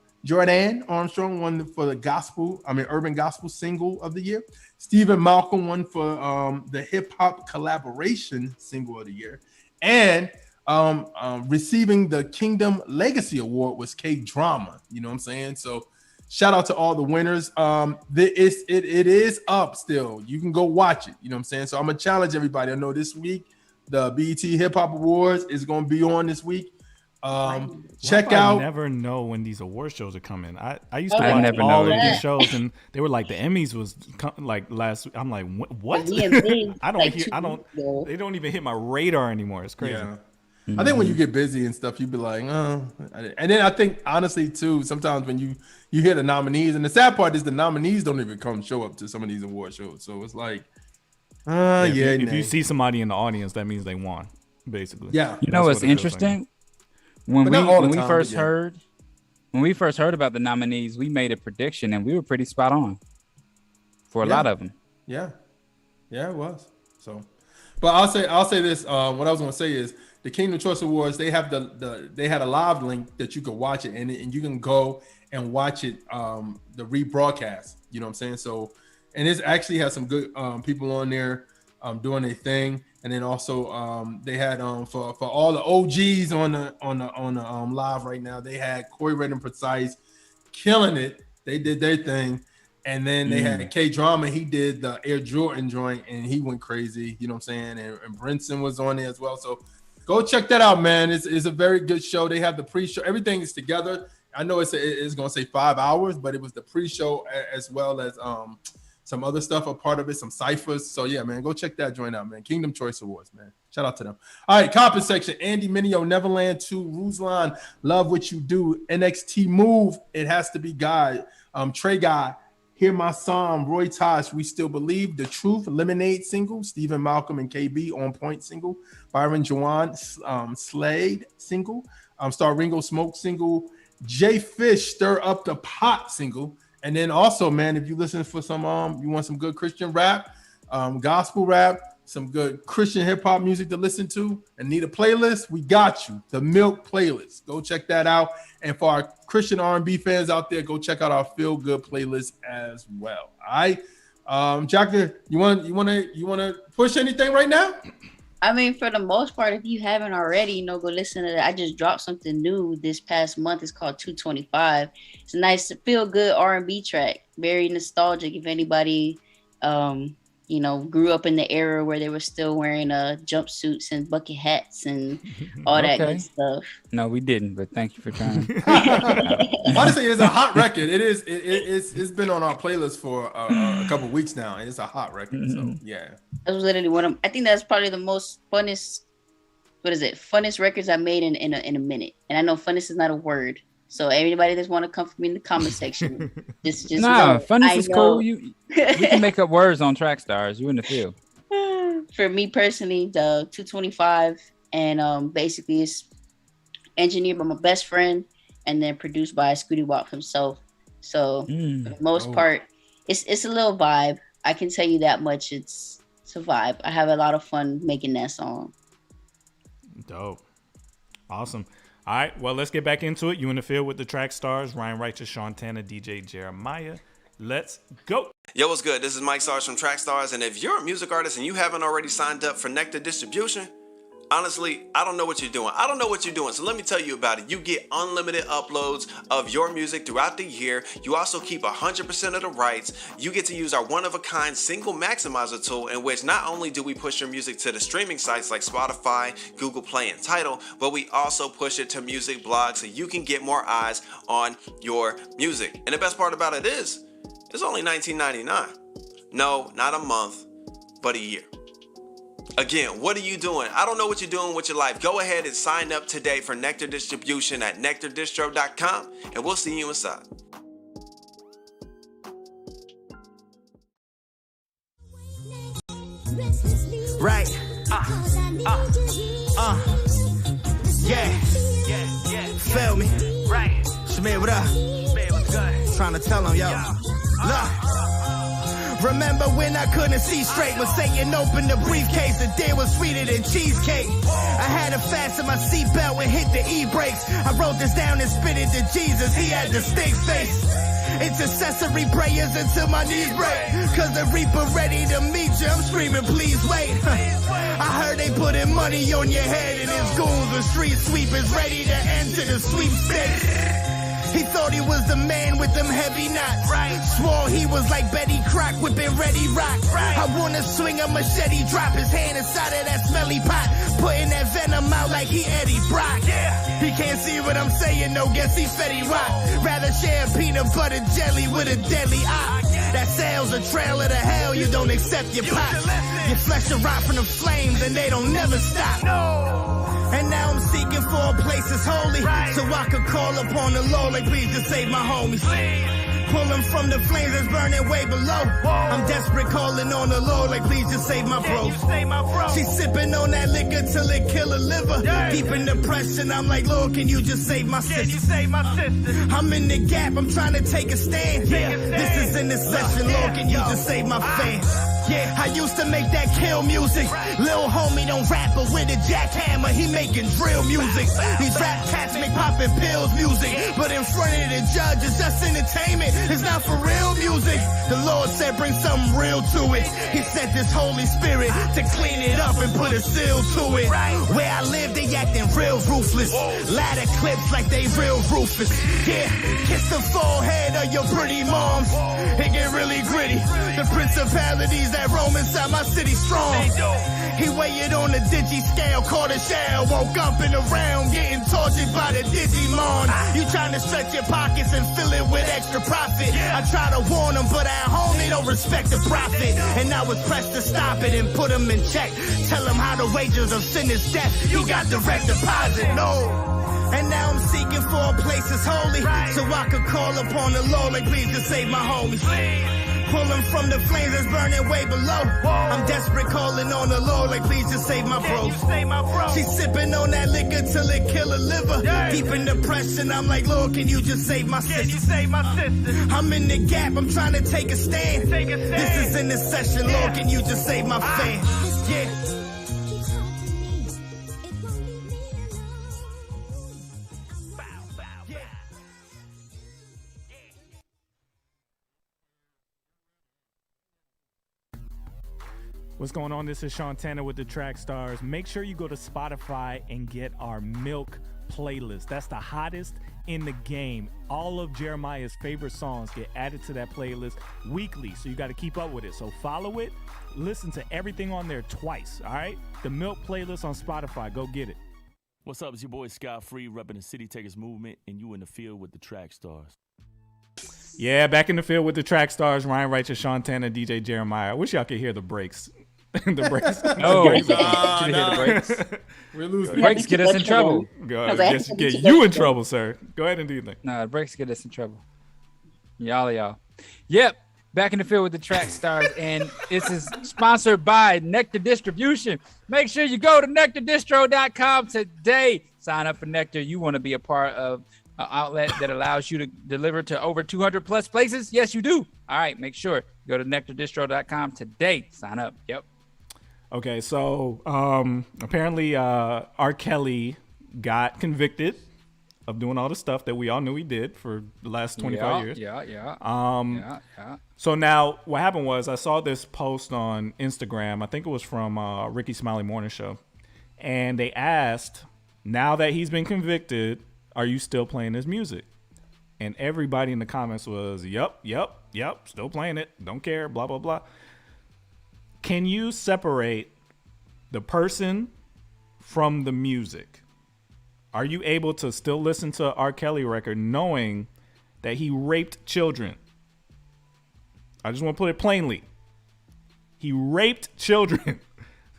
won for the Urban Gospel Single of the Year. Stephen Malcolm won for the Hip Hop Collaboration Single of the Year. And receiving the Kingdom Legacy Award was K-Drama. You know what I'm saying? So shout out to all the winners. It is up still. You can go watch it. You know what I'm saying? So I'm going to challenge everybody. I know this week, the BET Hip Hop Awards is going to be on this week. Check out. I never know when these award shows are coming. I used to watch all of these shows, and they were like the Emmys was like last. I'm like, what? I don't hear. They don't even hit my radar anymore. It's crazy. Yeah. I think when you get busy and stuff, you be like, oh. And then I think honestly too, sometimes when you hear the nominees, and the sad part is the nominees don't even show up to some of these award shows. So it's like, if you see somebody in the audience, that means they won, basically. Yeah. You know what's interesting? When we first heard about the nominees, we made a prediction and we were pretty spot on for a lot of them. Yeah. Yeah, it was. So, but I'll say this. What I was going to say is the Kingdom Choice Awards. They have they had a live link that you could watch it, and you can go and watch it. The rebroadcast. You know what I'm saying? So, and it actually has some good people on there doing their thing. And then also they had for all the OGs on the live right now, they had Corey Red and Precise killing it. They did their thing. And then they had K Drama. He did the Air Jordan joint and he went crazy. You know what I'm saying? And Brinson was on there as well. So go check that out, man. It's a very good show. They have the pre-show. Everything is together. I know it's going to say 5 hours, but it was the pre-show as well as some other stuff a part of it, some ciphers. So yeah, man, go check that joint out, man. Kingdom Choice Awards, man. Shout out to them. All right, comment section. Andy Mineo, Neverland 2, Ruslan, Love What You Do, NXT Move, It Has to Be God, Trey Guy, Hear My Song, Roy Tosh, We Still Believe, The Truth, Lemonade single, Stephen Malcolm and KB, On Point single, Byron Jawan, Slade single, Star Ringo Smoke single, Jay Fish, Stir Up the Pot single. And then also, man, if you listen for some, you want some good Christian rap, gospel rap, some good Christian hip hop music to listen to, and need a playlist, we got you. The Milk playlist. Go check that out. And for our Christian R&B fans out there, go check out our Feel Good playlist as well. All right, Jackie, you want to push anything right now? I mean, for the most part, if you haven't already, go listen to that. I just dropped something new this past month. It's called 225. It's a nice, feel good R&B track. Very nostalgic. If anybody, grew up in the era where they were still wearing jumpsuits and bucket hats and all that good stuff. No, we didn't, but thank you for trying. Honestly, it's a hot record. It is. It's been on our playlist for a couple weeks now, and it's a hot record. So yeah, that was literally one of. I think that's probably the most funnest. What is it? Funnest records I made in a minute. And I know funnest is not a word. So everybody that's want to come for me in the comment section, just funnest is cool. We can make up words on Trackstarz. You in the field. For me personally, the 225, and basically it's engineered by my best friend and then produced by Scooty Wop himself. So for the most part, it's a little vibe. I can tell you that much. It's a vibe. I have a lot of fun making that song. Dope. Awesome. All right, well, let's get back into it. You in the field with the Trackstarz, Ryan Righteous, Sean Tanner, DJ Jeremiah. Let's go. Yo, what's good? This is Mike Sarge from Trackstarz, and if you're a music artist and you haven't already signed up for Nectar distribution, honestly, I don't know what you're doing. So let me tell you about it. You get unlimited uploads of your music throughout the year. You also keep 100% of the rights. You get to use our one-of-a-kind single maximizer tool, in which not only do we push your music to the streaming sites like Spotify, Google Play, and Tidal, but we also push it to music blogs so you can get more eyes on your music. And the best part about it is, it's only $19.99. No, not a month, but a year. Again, what are you doing? I don't know what you're doing with your life. Go ahead and sign up today for Nectar distribution at nectardistro.com, and we'll see you inside. Right. Feel me? Right. Shamir, what up? What's good? Trying to tell him, yo. Look. Remember when I couldn't see straight? When Satan opened the briefcase, the day was sweeter than cheesecake. I had to fasten my seatbelt and hit the e-brakes. I wrote this down and spit it to Jesus. He had the stink face. Intercessory prayers until my knees break. Cause the reaper ready to meet you. I'm screaming, please wait. I heard they putting money on your head, and his goons and street sweepers ready to enter the sweepstakes. He thought he was the man with them heavy knots. Right. Swore he was like Betty Crock whipping Ready Rock. Right. I wanna swing a machete, drop his hand inside of that smelly pot, putting that venom out like he Eddie Brock. Yeah. He can't see what I'm saying, no, guess he Fetty Rock. Rather share peanut butter jelly with a deadly eye. That sails a trail of the hell, you don't accept your pot. Your flesh will rot from the flames and they don't never stop. No. And now I'm seeking for a place that's holy, so I could call upon the Lord, like please just save my homies. Pull them from the flames that's burning way below. I'm desperate calling on the Lord, like please just save my bro. She's sipping on that liquor till it kill her liver. Deep in depression, I'm like, Lord, can you just save my sister? I'm in the gap, I'm trying to take a stand. This is in the session, Lord, can you just save my fans? Yeah, I used to make that kill music. Lil homie don't rap, but with a jackhammer, he making drill music. These rap cats make poppin' pills music, but in front of the judge, it's just entertainment. It's not for real music. The Lord said bring something real to it. He sent this Holy Spirit to clean it up and put a seal to it. Where I live, they acting real ruthless. Ladder clips like they real Rufus. Yeah, kiss the forehead of your pretty moms. It get really gritty. The principalities that roam inside my city strong. He weighed on the digi scale, caught a shell, woke up and around getting tortured by the Digimon. You trying to stretch your pockets and fill it with extra profit. I try to warn them, but at home they don't respect the profit. And I was pressed to stop it and put them in check. Tell them how the wages of sin is death. You got direct deposit, no. And now I'm seeking for a place that's holy, so I could call upon the Lord, like please just save my homies. Pulling from the flames that's burning way below. I'm desperate calling on the Lord, like please just save my bros. She's sipping on that liquor till it kill her liver. Deep in depression, I'm like, Lord, can you just save my sister? I'm in the gap, I'm trying to take a stand. This is in the session, Lord, can you just save my fans? Yeah. What's going on? This is Shantana with the Trackstarz. Make sure you go to Spotify and get our Milk playlist. That's the hottest in the game. All of Jeremiah's favorite songs get added to that playlist weekly, so you got to keep up with it. So follow it, listen to everything on there twice, all right? The Milk playlist on Spotify. Go get it. What's up? It's your boy Scott Free, repping the City Takers movement, and you in the field with the Trackstarz. Yeah, back in the field with the Trackstarz. Ryan Righteous, Shantana, DJ Jeremiah. I wish y'all could hear the breaks. The breaks. We're losing. The breaks get us in trouble. Get you in trouble, sir. Go ahead and do your thing. Nah, the breaks get us in trouble. Y'all. Yep. Back in the field with the Trackstarz, and this is sponsored by Nectar Distribution. Make sure you go to nectardistro.com today. Sign up for Nectar. You want to be a part of an outlet that allows you to deliver to over 200 plus places? Yes, you do. All right, make sure. Go to nectardistro.com today. Sign up. Yep. Okay, so apparently R. Kelly got convicted of doing all the stuff that we all knew he did for the last 25 years. Yeah. So now what happened was I saw this post on Instagram. I think it was from Ricky Smiley Morning Show. And they asked, now that he's been convicted, are you still playing his music? And everybody in the comments was, yep, still playing it. Don't care, blah, blah, blah. Can you separate the person from the music? Are you able to still listen to R. Kelly record knowing that he raped children? I just want to put it plainly. He raped children.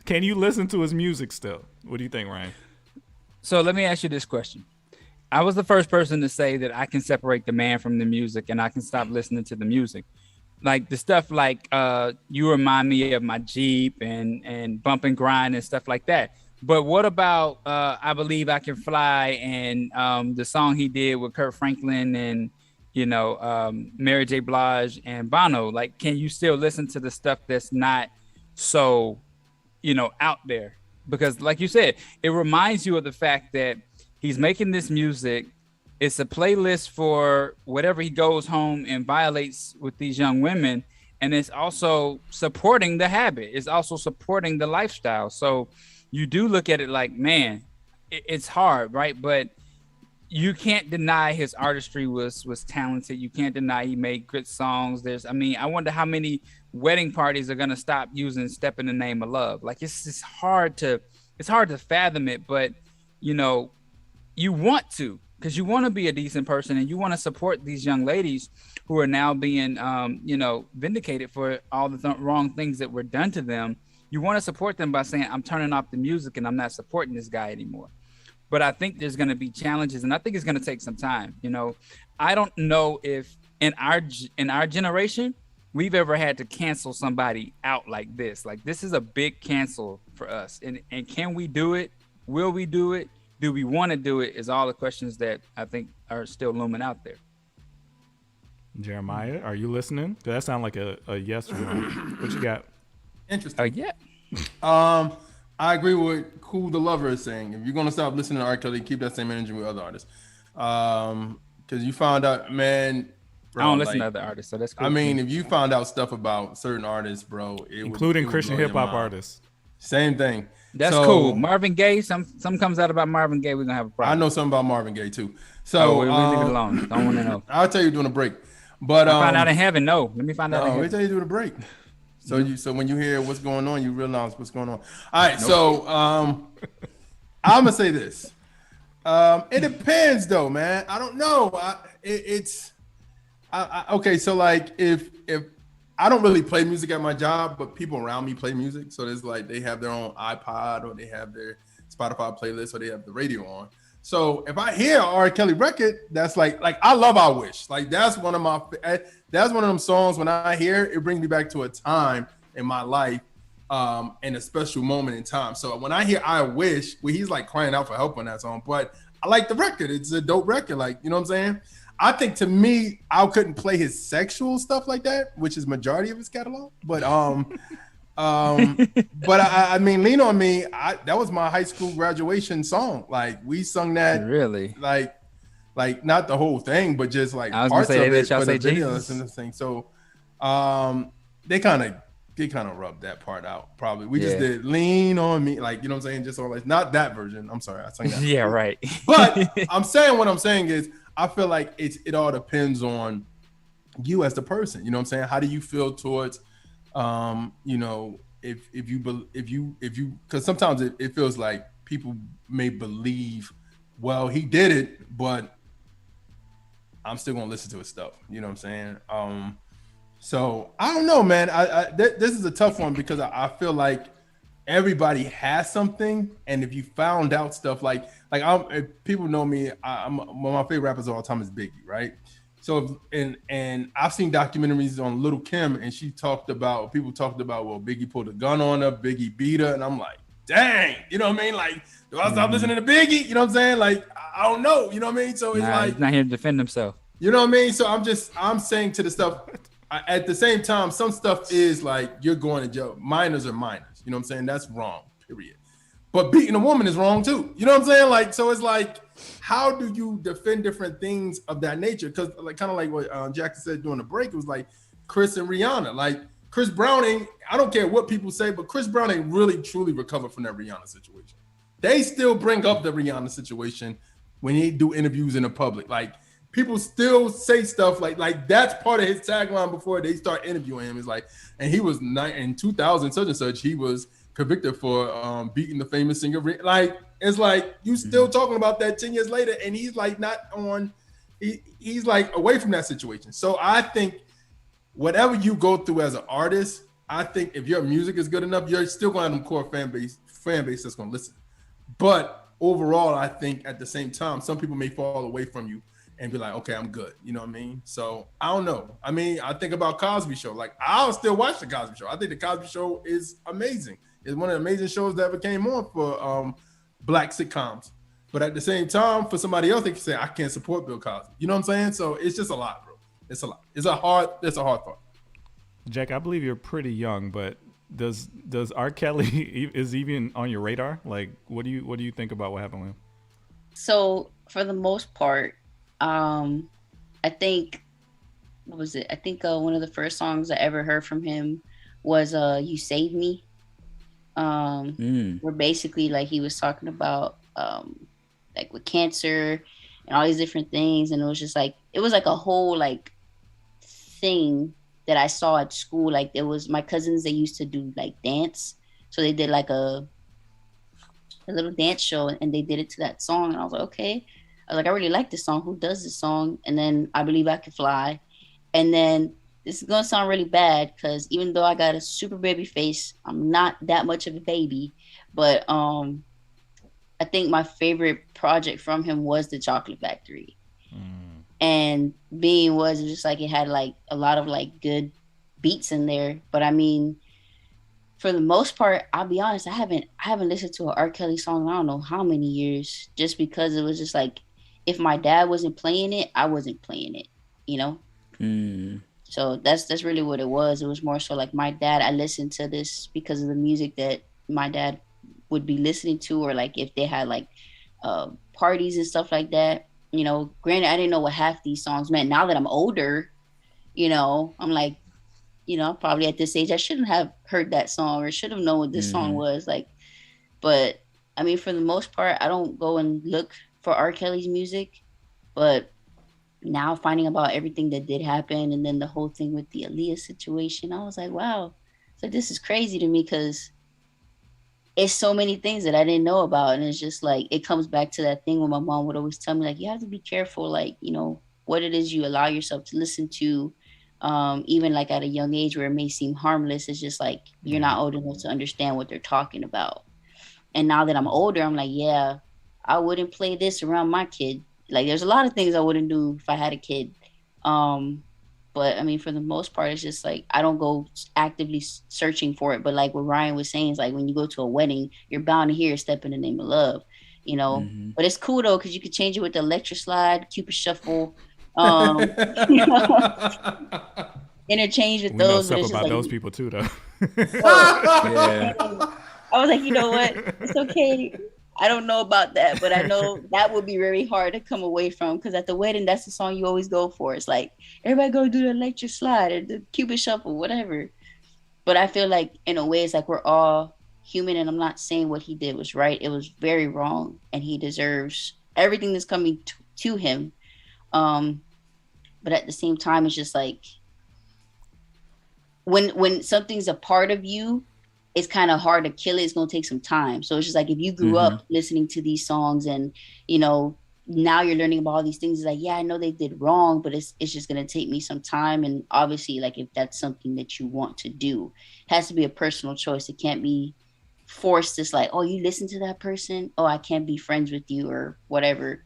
Can you listen to his music still? What do you think, Ryan? So let me ask you this question. I was the first person to say that I can separate the man from the music and I can stop listening to the music. Like the stuff like You Remind Me of My Jeep and Bump and Grind and stuff like that. But what about I Believe I Can Fly and the song he did with Kurt Franklin and, Mary J. Blige and Bono? Like, can you still listen to the stuff that's not so, out there? Because like you said, it reminds you of the fact that he's making this music. It's a playlist for whatever he goes home and violates with these young women. And it's also supporting the habit. It's also supporting the lifestyle. So you do look at it like, man, it's hard, right? But you can't deny his artistry was talented. You can't deny he made good songs. I wonder how many wedding parties are going to stop using Step in the Name of Love. Like it's hard to fathom it, but you want to, because you want to be a decent person and you want to support these young ladies who are now being, vindicated for all the wrong things that were done to them. You want to support them by saying, I'm turning off the music and I'm not supporting this guy anymore. But I think there's going to be challenges and I think it's going to take some time. I don't know if in our generation, we've ever had to cancel somebody out like this. Like this is a big cancel for us. And can we do it? Will we do it? Do we want to do it? Is all the questions that I think are still looming out there. Jeremiah, are you listening? Does that sound like a yes or no? What you got? Interesting. Yeah. I agree with Cool the Lover is saying. If you're gonna stop listening to R. Kelly, keep that same energy with other artists. Because you found out, man. Bro, I don't listen to other artists, so that's cool. I mean, if you found out stuff about certain artists, bro, including Christian hip hop artists. Same thing. That's cool. Marvin Gaye. Some comes out about Marvin Gaye. We're gonna have a problem. I know something about Marvin Gaye too. So we leave it alone. Don't want to know. I'll tell you during a break. But I find out in heaven. No, let me find out. No, wait till you do the break. So when you hear what's going on, you realize what's going on. All right, so I'm gonna say this. It depends, though, man. I don't know. Okay. So like, if I don't really play music at my job, but people around me play music. So there's like they have their own iPod or they have their Spotify playlist or they have the radio on. So if I hear R. Kelly record, that's like I love I Wish. Like that's one of them songs when I hear it brings me back to a time in my life and a special moment in time. So when I hear I Wish, well, he's like crying out for help on that song, but I like the record. It's a dope record. Like, you know what I'm saying? I think to me, I couldn't play his sexual stuff like that, which is majority of his catalog. But but I mean, Lean on Me. That was my high school graduation song. Like we sung that. Really? Like not the whole thing, but just like parts of it. But the videos and this thing. So they kind of rubbed that part out. Probably we just did Lean on Me. Like, you know what I'm saying? Just all like not that version. I'm sorry, I sang that. Yeah, right. But I'm saying what I'm saying is I feel like it all depends on you as the person. You know what I'm saying? How do you feel towards you know, if you because sometimes it feels like people may believe, well, he did it, but I'm still gonna listen to his stuff. You know what I'm saying? So I don't know, man. This is a tough one because I feel like everybody has something, and if you found out stuff like if people know me, one of my favorite rappers of all time is Biggie, right? So and I've seen documentaries on Lil' Kim, and people talked about, well, Biggie pulled a gun on her, Biggie beat her, and I'm like, dang, you know what I mean? Like, do I stop listening to Biggie? You know what I'm saying? Like, I don't know, you know what I mean? So it's like he's not here to defend himself. You know what I mean? So I'm saying to the stuff. At the same time, some stuff is like you're going to jail. Minors are minors. You know what I'm saying? That's wrong, period. But beating a woman is wrong too. You know what I'm saying? Like, so it's like, how do you defend different things of that nature? Because like kind of like what Jackson said during the break, it was like Chris and Rihanna. Like Chris Brown I don't care what people say, but Chris Brown ain't really truly recovered from that Rihanna situation. They still bring up the Rihanna situation when he do interviews in the public. Like, people still say stuff like that's part of his tagline before they start interviewing him. Is like, and he was in 2000 such and such. He was convicted for beating the famous singer. Like, it's like you still talking about that 10 years later, and he's like not on. He's like away from that situation. So I think whatever you go through as an artist, I think if your music is good enough, you're still going to have them core fan base that's going to listen. But overall, I think at the same time, some people may fall away from you and be like, okay, I'm good. You know what I mean? So I don't know. I mean, I think about Cosby Show. Like, I'll still watch the Cosby Show. I think the Cosby Show is amazing. It's one of the amazing shows that ever came on for Black sitcoms. But at the same time, for somebody else, they can say, I can't support Bill Cosby. You know what I'm saying? So it's just a lot, bro. It's a lot. It's a hard thought. Jack, I believe you're pretty young, but does R. Kelly is even on your radar? Like, what do you think about what happened with him? So for the most part, I think, what was it? I think one of the first songs I ever heard from him was You Save Me. Where basically like he was talking about like with cancer and all these different things, and it was just like it was like a whole like thing that I saw at school. Like there was my cousins, they used to do like dance, so they did like a little dance show, and they did it to that song, and I was like, okay. I was like, I really like this song. Who does this song? And then I Believe I Can Fly. And then this is gonna sound really bad because even though I got a super baby face, I'm not that much of a baby. But I think my favorite project from him was The Chocolate Factory. And being was just like it had like a lot of like good beats in there. But I mean, for the most part, I'll be honest, I haven't listened to an R. Kelly song in I don't know how many years, just because it was just like if my dad wasn't playing it, I wasn't playing it, you know? So that's really what it was. It was more so like my dad, I listened to this because of the music that my dad would be listening to, or like if they had like parties and stuff like that. You know, granted, I didn't know what half these songs meant. Now that I'm older, you know, I'm like, you know, probably at this age, I shouldn't have heard that song or should have known what this song was like. But I mean, for the most part, I don't go and look for R. Kelly's music. But now finding about everything that did happen, and then the whole thing with the Aaliyah situation, I was like, wow, so this is crazy to me because it's so many things that I didn't know about. And it's just like, it comes back to that thing when my mom would always tell me, like, you have to be careful, like, you know, what it is you allow yourself to listen to, even like at a young age where it may seem harmless. It's just like, you're not old enough to understand what they're talking about. And now that I'm older, I'm like, yeah, I wouldn't play this around my kid. Like, there's a lot of things I wouldn't do if I had a kid. But I mean, for the most part, it's just like, I don't go actively searching for it. But like what Ryan was saying is like, when you go to a wedding, you're bound to hear a Step in the Name of Love, you know. But it's cool though, because you can change it with the electric slide, Cupid Shuffle, you know, interchange with those. We know stuff about like, those people too, though. Yeah. I was like, you know what? It's okay. I don't know about that, but I know that would be very hard to come away from, because at the wedding, that's the song you always go for. It's like, everybody go do the electric slide or the Cupid Shuffle, whatever. But I feel like in a way, it's like we're all human, and I'm not saying what he did was right. It was very wrong, and he deserves everything that's coming to him. But at the same time, it's just like, when something's a part of you, it's kind of hard to kill it. It's going to take some time. So it's just like, if you grew up listening to these songs and, you know, now you're learning about all these things, it's like, yeah, I know they did wrong, but it's just going to take me some time. And obviously, like, if that's something that you want to do, it has to be a personal choice. It can't be forced. It's like, oh, you listen to that person, oh, I can't be friends with you or whatever.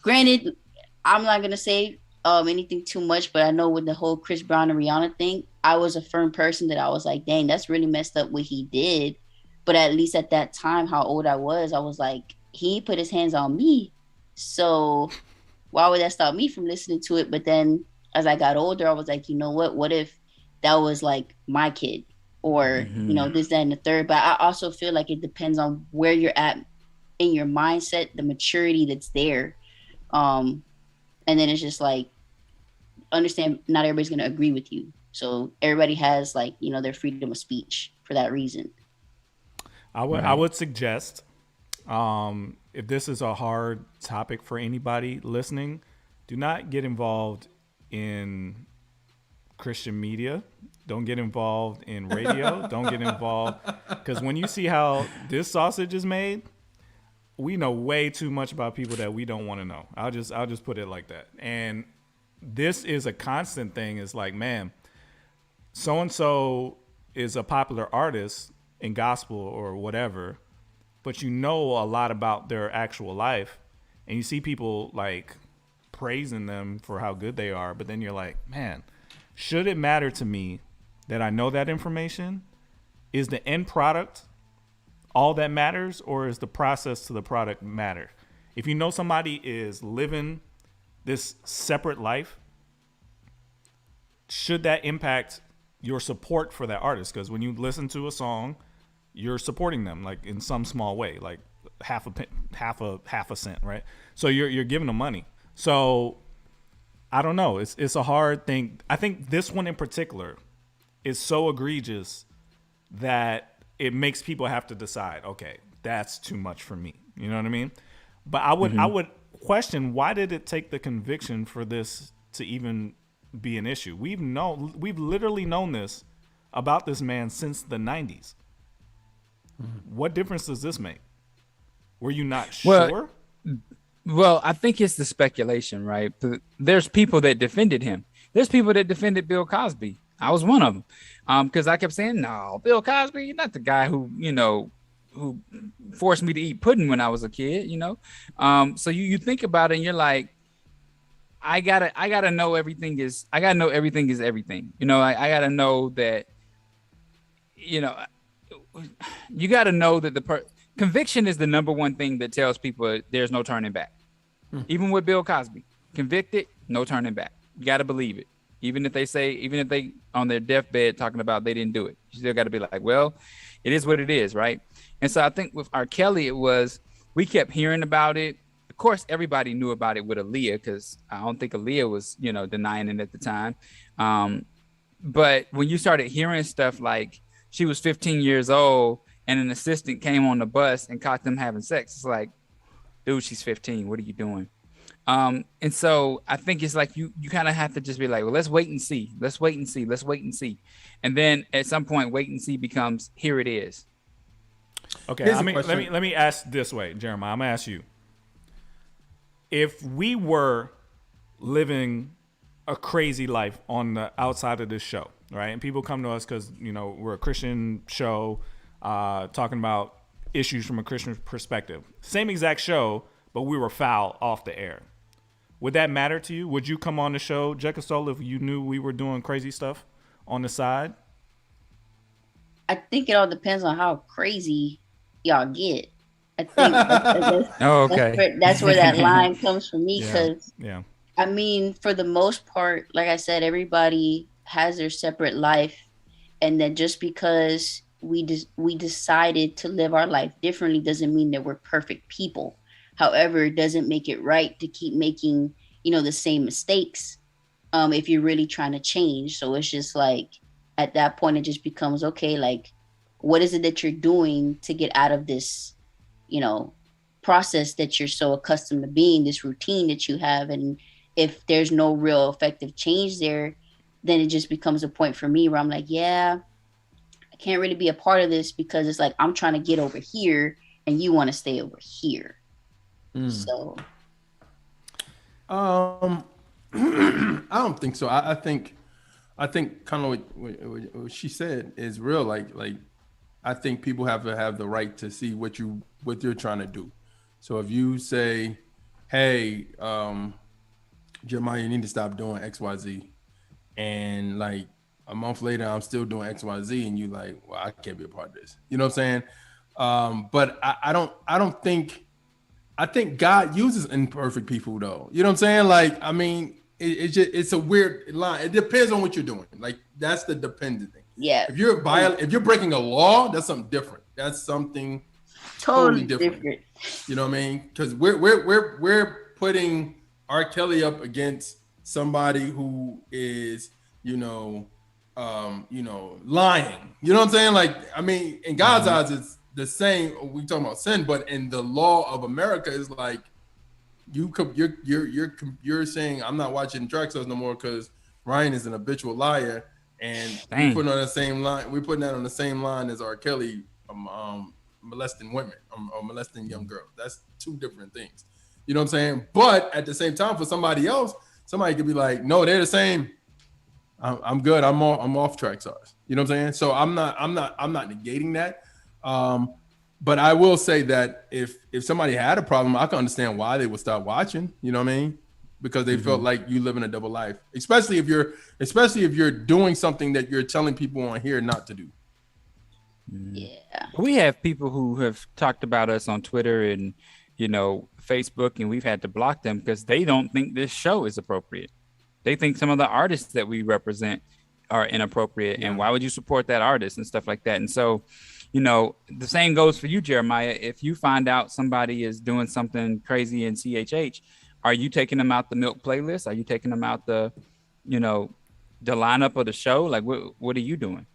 Granted, I'm not going to say anything too much, but I know with the whole Chris Brown and Rihanna thing, I was a firm person that I was like, dang, that's really messed up what he did. But at least at that time, how old I was like, he put his hands on me. So why would that stop me from listening to it? But then as I got older, I was like, you know what if that was like my kid, or, you know, this, that, and the third. But I also feel like it depends on where you're at in your mindset, the maturity that's there. And then it's just like, understand not everybody's going to agree with you. So everybody has, like, you know, their freedom of speech for that reason. I would suggest, if this is a hard topic for anybody listening, do not get involved in Christian media. Don't get involved in radio. Don't get involved, because when you see how this sausage is made, we know way too much about people that we don't want to know. I'll just put it like that. And this is a constant thing. It's like, man, so-and-so is a popular artist in gospel or whatever, but you know a lot about their actual life, and you see people like praising them for how good they are, but then you're like, man, should it matter to me that I know that information? Is the end product all that matters, or is the process to the product matter? If you know somebody is living this separate life, should that impact your support for that artist? Because when you listen to a song, you're supporting them, like, in some small way, like half a cent, right? So you're giving them money. So I don't know. It's a hard thing. I think this one in particular is so egregious that it makes people have to decide, okay, that's too much for me. You know what I mean? But I would question, why did it take the conviction for this to even be an issue? We've literally known this about this man since the 90s. What difference does this make? Were you not sure? Well, I think it's the speculation, right? There's people that defended him. There's people that defended Bill Cosby. I was one of them, because I kept saying, no, Bill Cosby, you're not the guy who forced me to eat pudding when I was a kid, you know? So you think about it and you're like, I gotta know everything is everything. You know, I gotta know that, you know, you gotta know that conviction is the number one thing that tells people there's no turning back. Even with Bill Cosby, convicted, no turning back. You gotta believe it. Even if they on their deathbed talking about they didn't do it, you still got to be like, well, it is what it is, right? And so I think with R. Kelly, we kept hearing about it. Of course, everybody knew about it with Aaliyah, because I don't think Aaliyah was, denying it at the time. But when you started hearing stuff like she was 15 years old and an assistant came on the bus and caught them having sex, it's like, dude, she's 15. What are you doing? And so I think it's like you kind of have to just be like, well, let's wait and see. Let's wait and see. Let's wait and see. And then at some point, wait and see becomes here it is. Okay, let me ask this way, Jeremiah. I'm gonna ask you: if we were living a crazy life on the outside of this show, right? And people come to us because we're a Christian show, talking about issues from a Christian perspective. Same exact show, but we were foul off the air. Would that matter to you? Would you come on the show, Jekasole, if you knew we were doing crazy stuff on the side? I think it all depends on how crazy y'all get. I think that's where that line comes from me, because I mean, for the most part, like I said, everybody has their separate life, and then just because we decided to live our life differently doesn't mean that we're perfect people. However, it doesn't make it right to keep making, the same mistakes if you're really trying to change. So it's just like, at that point, it just becomes, okay, like, what is it that you're doing to get out of this, process that you're so accustomed to being, this routine that you have? And if there's no real effective change there, then it just becomes a point for me where I'm like, yeah, I can't really be a part of this, because it's like, I'm trying to get over here and you want to stay over here. So, I don't think so. I think kind of what she said is real. Like I think people have to have the right to see what you're trying to do. So if you say, hey, Jeremiah, you need to stop doing XYZ, and like a month later I'm still doing XYZ, and you like, well, I can't be a part of this. You know what I'm saying? But I don't think. I think God uses imperfect people, though. You know what I'm saying? Like, I mean, it's a weird line. It depends on what you're doing. Like, that's the dependent thing. Yeah. If you're breaking a law, that's something different. That's something totally different. You know what I mean? Because we're putting R. Kelly up against somebody who is, lying. You know what I'm saying? Like, I mean, in God's eyes, it's the same. We talking about sin, but in the law of America, is like you're saying I'm not watching Trackstarz no more because Ryan is an habitual liar, and we're putting on the same line. We're putting that on the same line as R. Kelly molesting women or molesting young girls. That's two different things. You know what I'm saying? But at the same time, for somebody else, somebody could be like, no, they're the same. I'm good. I'm off Trackstarz. You know what I'm saying? So I'm not negating that. But I will say that if somebody had a problem, I can understand why they would start watching. You know what I mean? Because they felt like you live in a double life, especially if you're doing something that you're telling people on here not to do. Yeah, we have people who have talked about us on Twitter and Facebook, and we've had to block them because they don't think this show is appropriate. They think some of the artists that we represent are inappropriate, and why would you support that artist and stuff like that? And so, the same goes for you, Jeremiah. If you find out somebody is doing something crazy in CHH, are you taking them out the Milk playlist? Are you taking them out the lineup of the show? Like, what are you doing?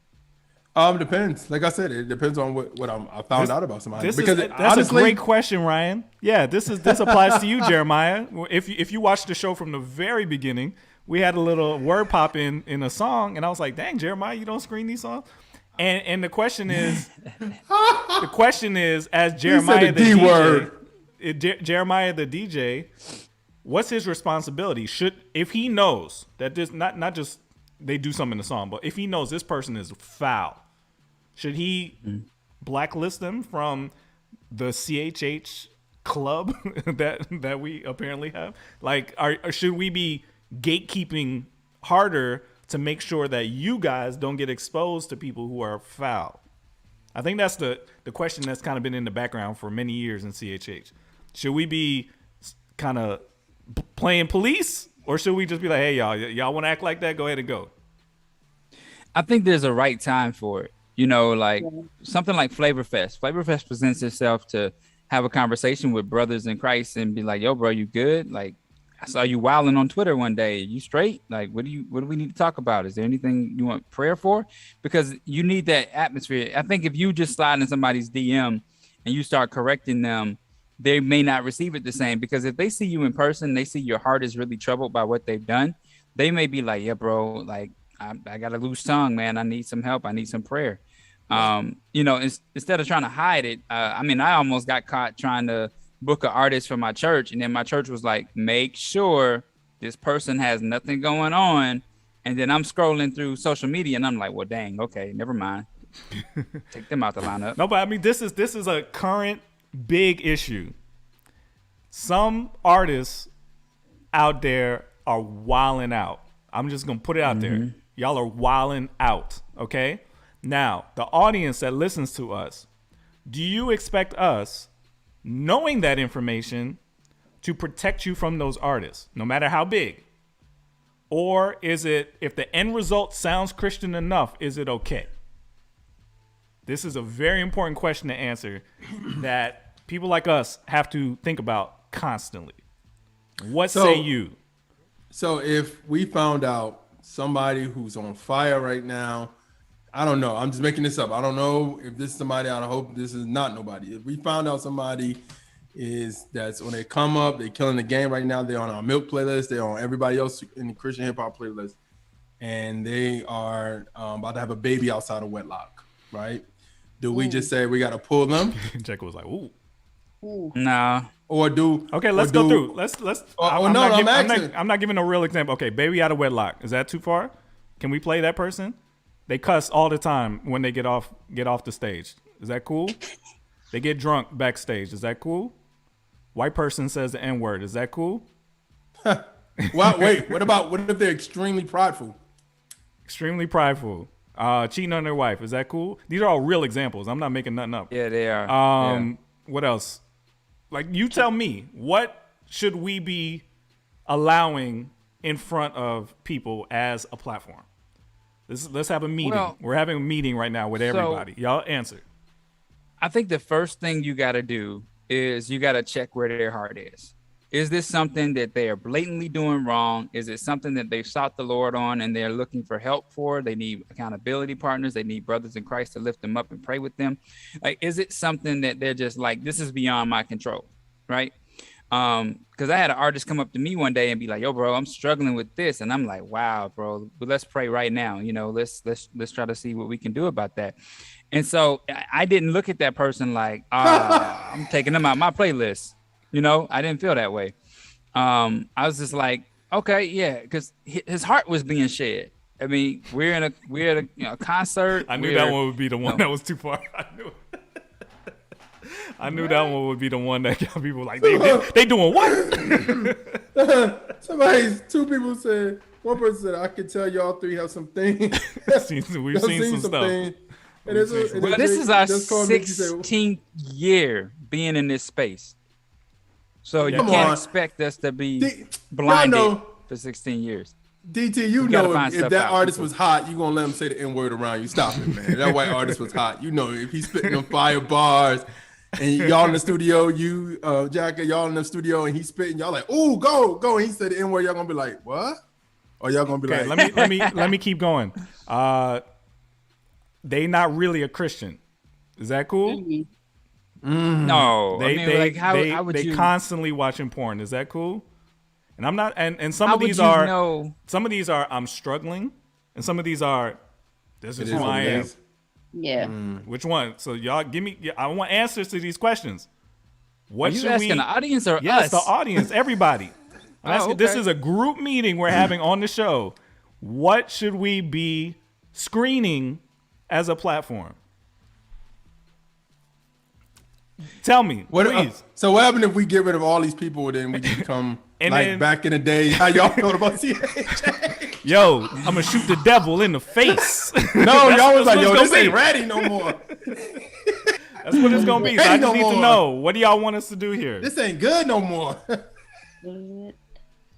Depends. Like I said, it depends on what I found out about somebody. That's honestly a great question, Ryan. Yeah, this applies to you, Jeremiah. If you watched the show from the very beginning, we had a little word pop in a song, and I was like, dang, Jeremiah, you don't screen these songs? And the question is, as Jeremiah the DJ, Jeremiah the DJ, what's his responsibility? If he knows that this not just they do something in the song, but if he knows this person is foul, should he blacklist them from the CHH club that we apparently have? Like, should we be gatekeeping harder to make sure that you guys don't get exposed to people who are foul? I think that's the question that's kind of been in the background for many years in CHH. Should we be kind of playing police Or should we just be like, hey, y'all want to act like that? Go ahead and go. I think there's a right time for it. You know, like something like Flavorfest. Flavorfest presents itself to have a conversation with brothers in Christ and be like, yo, bro, you good? Like, I saw you wilding on Twitter one day. You straight? Like, what do we need to talk about? Is there anything you want prayer for? Because you need that atmosphere. I think if you just slide in somebody's DM and you start correcting them, they may not receive it the same, because if they see you in person, they see your heart is really troubled by what they've done. They may be like, yeah, bro, like I got a loose tongue, man. I need some help. I need some prayer. You know, instead of trying to hide it. I mean, I almost got caught trying to book an artist for my church. And then my church was like, make sure this person has nothing going on. And then I'm scrolling through social media and I'm like, well, dang, okay, never mind. Take them out the lineup. No, but I mean, this is a current big issue. Some artists out there are wilding out. I'm just gonna put it out there. Y'all are wilding out. Okay. Now, the audience that listens to us, do you expect us, knowing that information, to protect you from those artists, no matter how big? Or is it, if the end result sounds Christian enough, is it okay? This is a very important question to answer that people like us have to think about constantly. What say you? So if we found out somebody who's on fire right now, I don't know. I'm just making this up. I don't know if this is somebody. I hope this is not nobody. If we found out somebody that's when they come up, they're killing the game right now. They're on our Milk playlist. They're on everybody else in the Christian hip hop playlist, and they are about to have a baby outside of wedlock, right? Do we just say we got to pull them? Jack was like, ooh. Nah. Or do okay? Let's go through. Let's. I'm not giving a real example. Okay, baby out of wedlock. Is that too far? Can we play that person? They cuss all the time when they get off the stage. Is that cool? They get drunk backstage. Is that cool? White person says the N-word. Is that cool? Well, wait. What if they're extremely prideful? Extremely prideful. Cheating on their wife. Is that cool? These are all real examples. I'm not making nothing up. Yeah, they are. What else? Like, you tell me, what should we be allowing in front of people as a platform? Let's have a meeting. Well, we're having a meeting right now with everybody. Y'all answer. I think the first thing you got to do is you got to check where their heart is. Is this something that they are blatantly doing wrong? Is it something that they've sought the Lord on and they're looking for help for? They need accountability partners. They need brothers in Christ to lift them up and pray with them. Like, is it something that they're just like, this is beyond my control, right? Because I had an artist come up to me one day and be like, yo, bro, I'm struggling with this. And I'm like, wow, bro, but let's pray right now. You know, let's try to see what we can do about that. And so I didn't look at that person like, I'm taking them out my playlist. You know, I didn't feel that way. I was just like, okay, yeah, because his heart was being shed. I mean, we're at a concert. I knew that one would be the one that was too far. I knew that one would be the one that got people like, they doing what? Two people said, one person said, I can tell y'all three have some things. We've seen some stuff. This is our 16th year being in this space. So you can't expect us to be blinded for 16 years. DT, you know if that artist was hot, you gonna let him say the N-word around you. Stop it, man. That white artist was hot. You know, if he's spitting on fire bars and y'all in the studio, Jack, y'all in the studio and he's spitting, y'all like, ooh, go. And he said the N-word, y'all gonna be like, what? Or y'all gonna be like, let me keep going. They not really a Christian. Is that cool? No, how would you constantly watching porn? Is that cool? And I'm not. And some of these are I'm struggling, and some of these are this is who I am. Yeah. Which one? So y'all give me. I want answers to these questions. What are you should asking we? The audience or yes, us? the audience, everybody. I'm asking, okay. This is a group meeting we're having on the show. What should we be screening as a platform? Tell me, please. So what happened if we get rid of all these people and then we become back in the day? How y'all felt about CHA? Yo, I'm gonna shoot the devil in the face. No, y'all was like, yo, this ain't ready no more. That's what it's gonna be. So I just need to know, what do y'all want us to do here? This ain't good no more.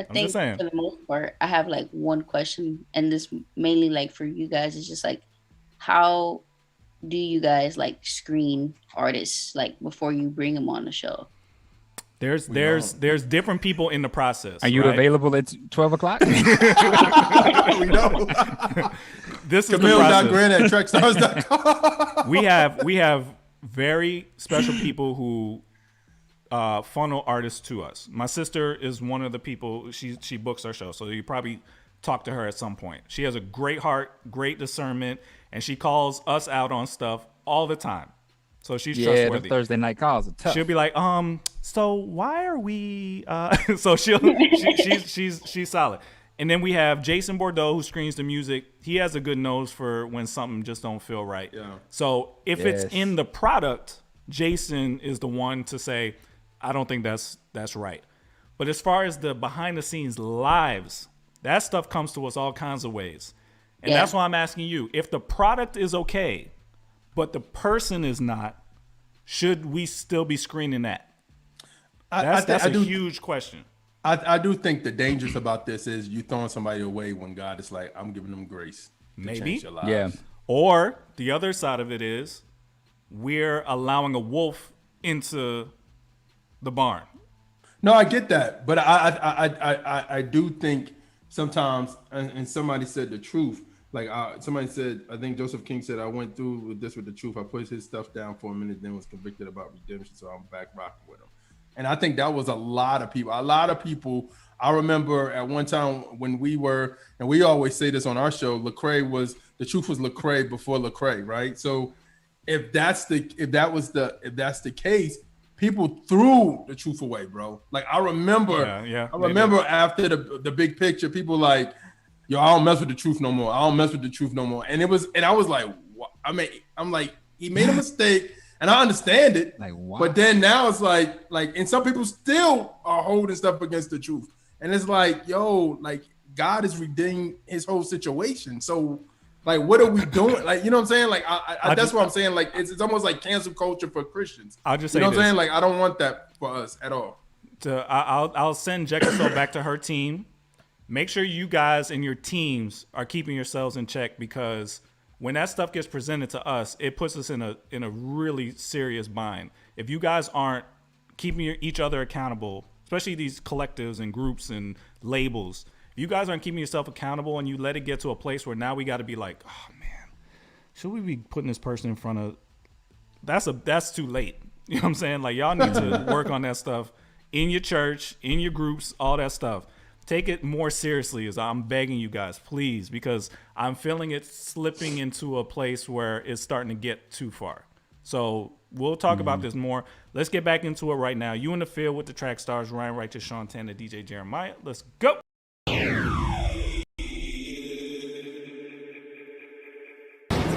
I I'm think just saying. for the most part, I have like one question, and this mainly like for you guys is just like, how do you guys like screen artists like before you bring them on the show? There's different people in the process. Are you right? available at 12 o'clock? We know. This is Camille.Grant at Trackstarz.com. we have very special people who funnel artists to us. My sister is one of the people. She books our show, so you probably talk to her at some point. She has a great heart, great discernment, and she calls us out on stuff all the time. So she's trustworthy. The Thursday night calls are tough. She'll be like, so why are we? So she's solid. And then we have Jason Bordeaux, who screens the music. He has a good nose for when something just don't feel right. Yeah. So if it's in the product, Jason is the one to say, I don't think that's right. But as far as the behind the scenes lives, that stuff comes to us all kinds of ways. And that's why I'm asking you, if the product is okay, but the person is not, should we still be screening that? That's a huge question. I do think the dangers about this is you throwing somebody away when God is like, I'm giving them grace. Maybe. Yeah. Or the other side of it is we're allowing a wolf into the barn. No, I get that. But I do think sometimes, and somebody said the truth, like somebody said, I think Joseph King said, I went through with the truth. I put his stuff down for a minute, then was convicted about redemption. So I'm back rocking with him. And I think that was a lot of people. I remember at one time when we were, and we always say this on our show, Lecrae was, the truth was Lecrae before Lecrae, right? So if that's the case, people threw the truth away, bro. Like I remember after the big picture, people like, yo, I don't mess with the truth no more. And I was like, what? I'm like, he made a mistake. And I understand it, but then now it's like, and some people still are holding stuff against the truth. And it's like, yo, like God is redeeming his whole situation. So like, what are we doing? Like, you know what I'm saying? Like, that's what I'm saying. Like, it's almost like cancel culture for Christians. I'll just say, you know what I'm saying? Like, I don't want that for us at all. I'll send Jekasole back to her team. Make sure you guys and your teams are keeping yourselves in check, because when that stuff gets presented to us, it puts us in a really serious bind. If you guys aren't keeping each other accountable, especially these collectives and groups and labels, if you guys aren't keeping yourself accountable and you let it get to a place where now we got to be like, oh man, should we be putting this person in front of? That's too late. You know what I'm saying? Like, y'all need to work on that stuff in your church, in your groups, all that stuff. Take it more seriously, as I'm begging you guys, please, because I'm feeling it slipping into a place where it's starting to get too far. So we'll talk about this more. Let's get back into it right now. You in the field with the track stars, Ryan Righteous, Sean Tanner, DJ Jeremiah. Let's go.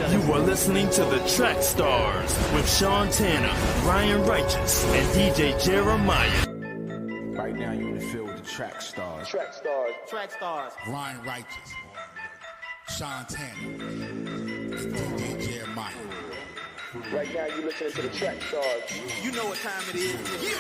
You are listening to the Track Stars with Sean Tanner, Ryan Righteous, and DJ Jeremiah. Right now, you're in the field with the Track Stars. Track Stars. Track Stars. Ryan Righteous. Sean Tanner. And DJ Jeremiah. Right now, you're listening to the Track Stars. You know what time it is. Yeah.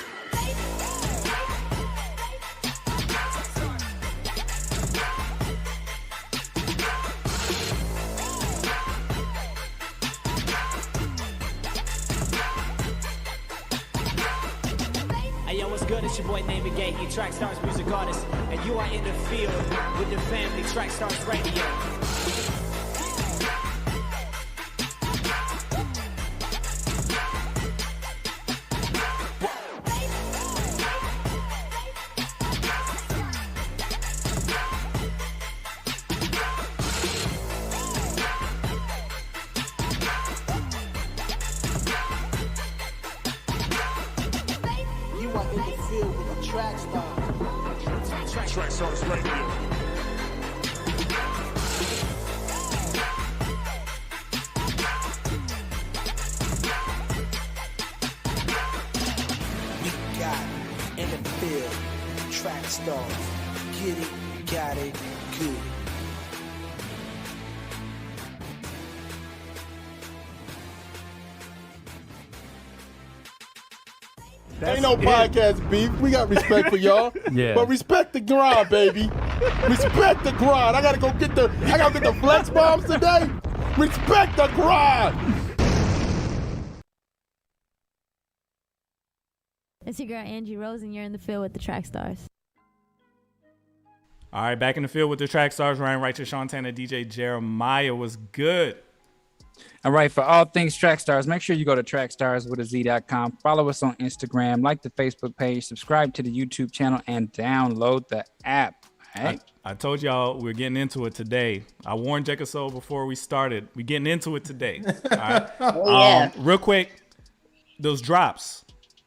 Hey yo, what's good? It's your boy Name Gate, you Trackstarz music artist, and you are in the field with the family Trackstarz Radio. Trackstarz Radio. We got it in the field. Trackstarz. Get it, got it, good. Ain't no podcast beef. We got respect for y'all. Yeah. But respect the grind, baby. Respect the grind. I gotta get the flex bombs today. Respect the grind. It's your girl Angie Rose, and you're in the field with the Trackstarz. All right, back in the field with the Trackstarz. Ryan Righteous, Sean Tanner, DJ Jeremiah was good. All right, for all things Trackstarz, make sure you go to trackstarswithaz.com. Follow us on Instagram, like the Facebook page, subscribe to the YouTube channel, and download the app. Hey. I told y'all we're getting into it today. I warned Jekasole before we started. We're getting into it today. All right. Yeah. Real quick, those drops.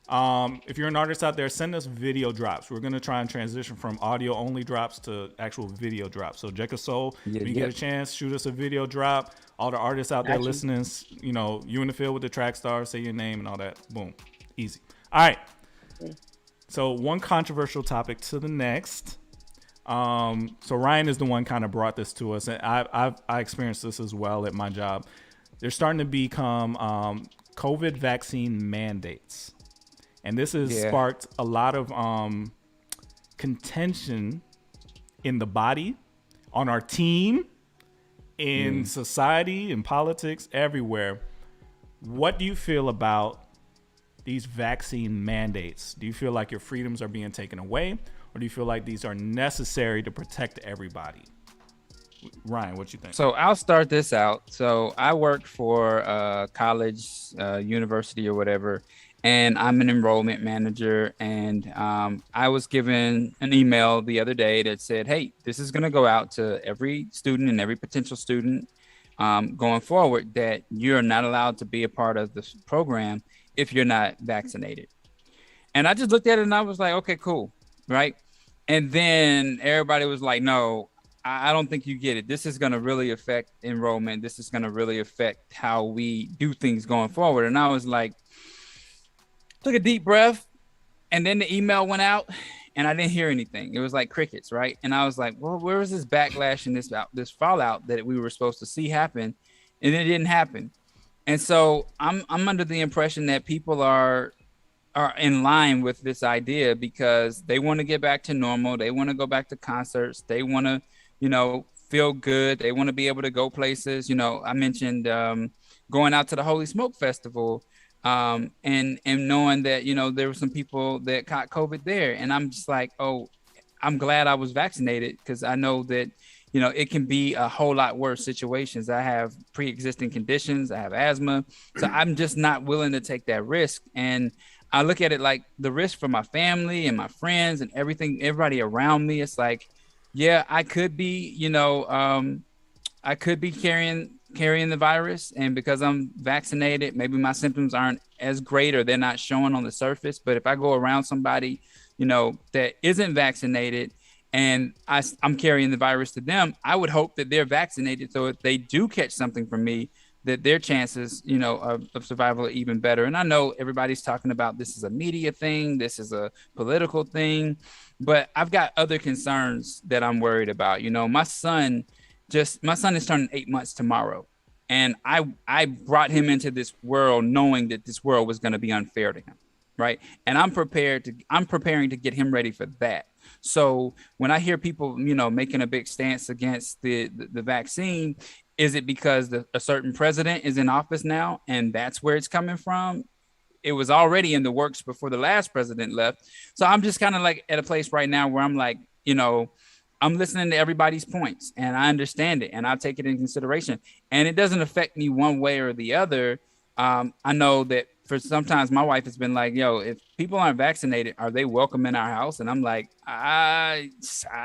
If you're an artist out there, send us video drops. We're gonna try and transition from audio only drops to actual video drops. So Jekasole, if you get a chance, shoot us a video drop. All the artists out there listening, you know, you in the field with the Trackstarz, say your name and all that. Boom, easy. All right. So one controversial topic to the next. So Ryan is the one kind of brought this to us, and I experienced this as well at my job. They're starting to become COVID vaccine mandates. And this has sparked a lot of contention in the body, on our team, in society, in politics, everywhere. What do you feel about these vaccine mandates? Do you feel like your freedoms are being taken away, or do you feel like these are necessary to protect everybody? Ryan, what you think? So I'll start this out. So I work for a college, university or whatever, and I'm an enrollment manager. And I was given an email the other day that said, hey, this is going to go out to every student and every potential student going forward, that you're not allowed to be a part of this program if you're not vaccinated. And I just looked at it and I was like, okay, cool. Right. And then everybody was like, no, I don't think you get it. This is going to really affect enrollment. This is going to really affect how we do things going forward. And I was like, took a deep breath, and then the email went out and I didn't hear anything. It was like crickets, right? And I was like, well, where is this backlash and this fallout that we were supposed to see happen? And it didn't happen. And so I'm under the impression that people are in line with this idea because they want to get back to normal. They want to go back to concerts. They want to, you know, feel good. They want to be able to go places. You know, I mentioned going out to the Holy Smoke Festival and knowing that, you know, there were some people that caught COVID there. And I'm just like, oh, I'm glad I was vaccinated because I know that, you know, it can be a whole lot worse situations. I have pre-existing conditions. I have asthma. So I'm just not willing to take that risk. And I look at it like the risk for my family and my friends and everybody around me. It's like, yeah, I could be, you know, I could be carrying the virus. And because I'm vaccinated, maybe my symptoms aren't as great or they're not showing on the surface. But if I go around somebody, you know, that isn't vaccinated and I'm carrying the virus to them, I would hope that they're vaccinated. So if they do catch something from me, that their chances, you know, of survival are even better. And I know everybody's talking about this is a media thing, this is a political thing, but I've got other concerns that I'm worried about. You know, my son is turning 8 months tomorrow. And I brought him into this world knowing that this world was going to be unfair to him. Right. And I'm preparing to get him ready for that. So when I hear people, you know, making a big stance against the vaccine, is it because a certain president is in office now and that's where it's coming from? It was already in the works before the last president left. So I'm just kind of like at a place right now where I'm like, you know, I'm listening to everybody's points and I understand it and I'll take it in consideration. And it doesn't affect me one way or the other. I know that for sometimes my wife has been like, yo, if people aren't vaccinated, are they welcome in our house? And I'm like, I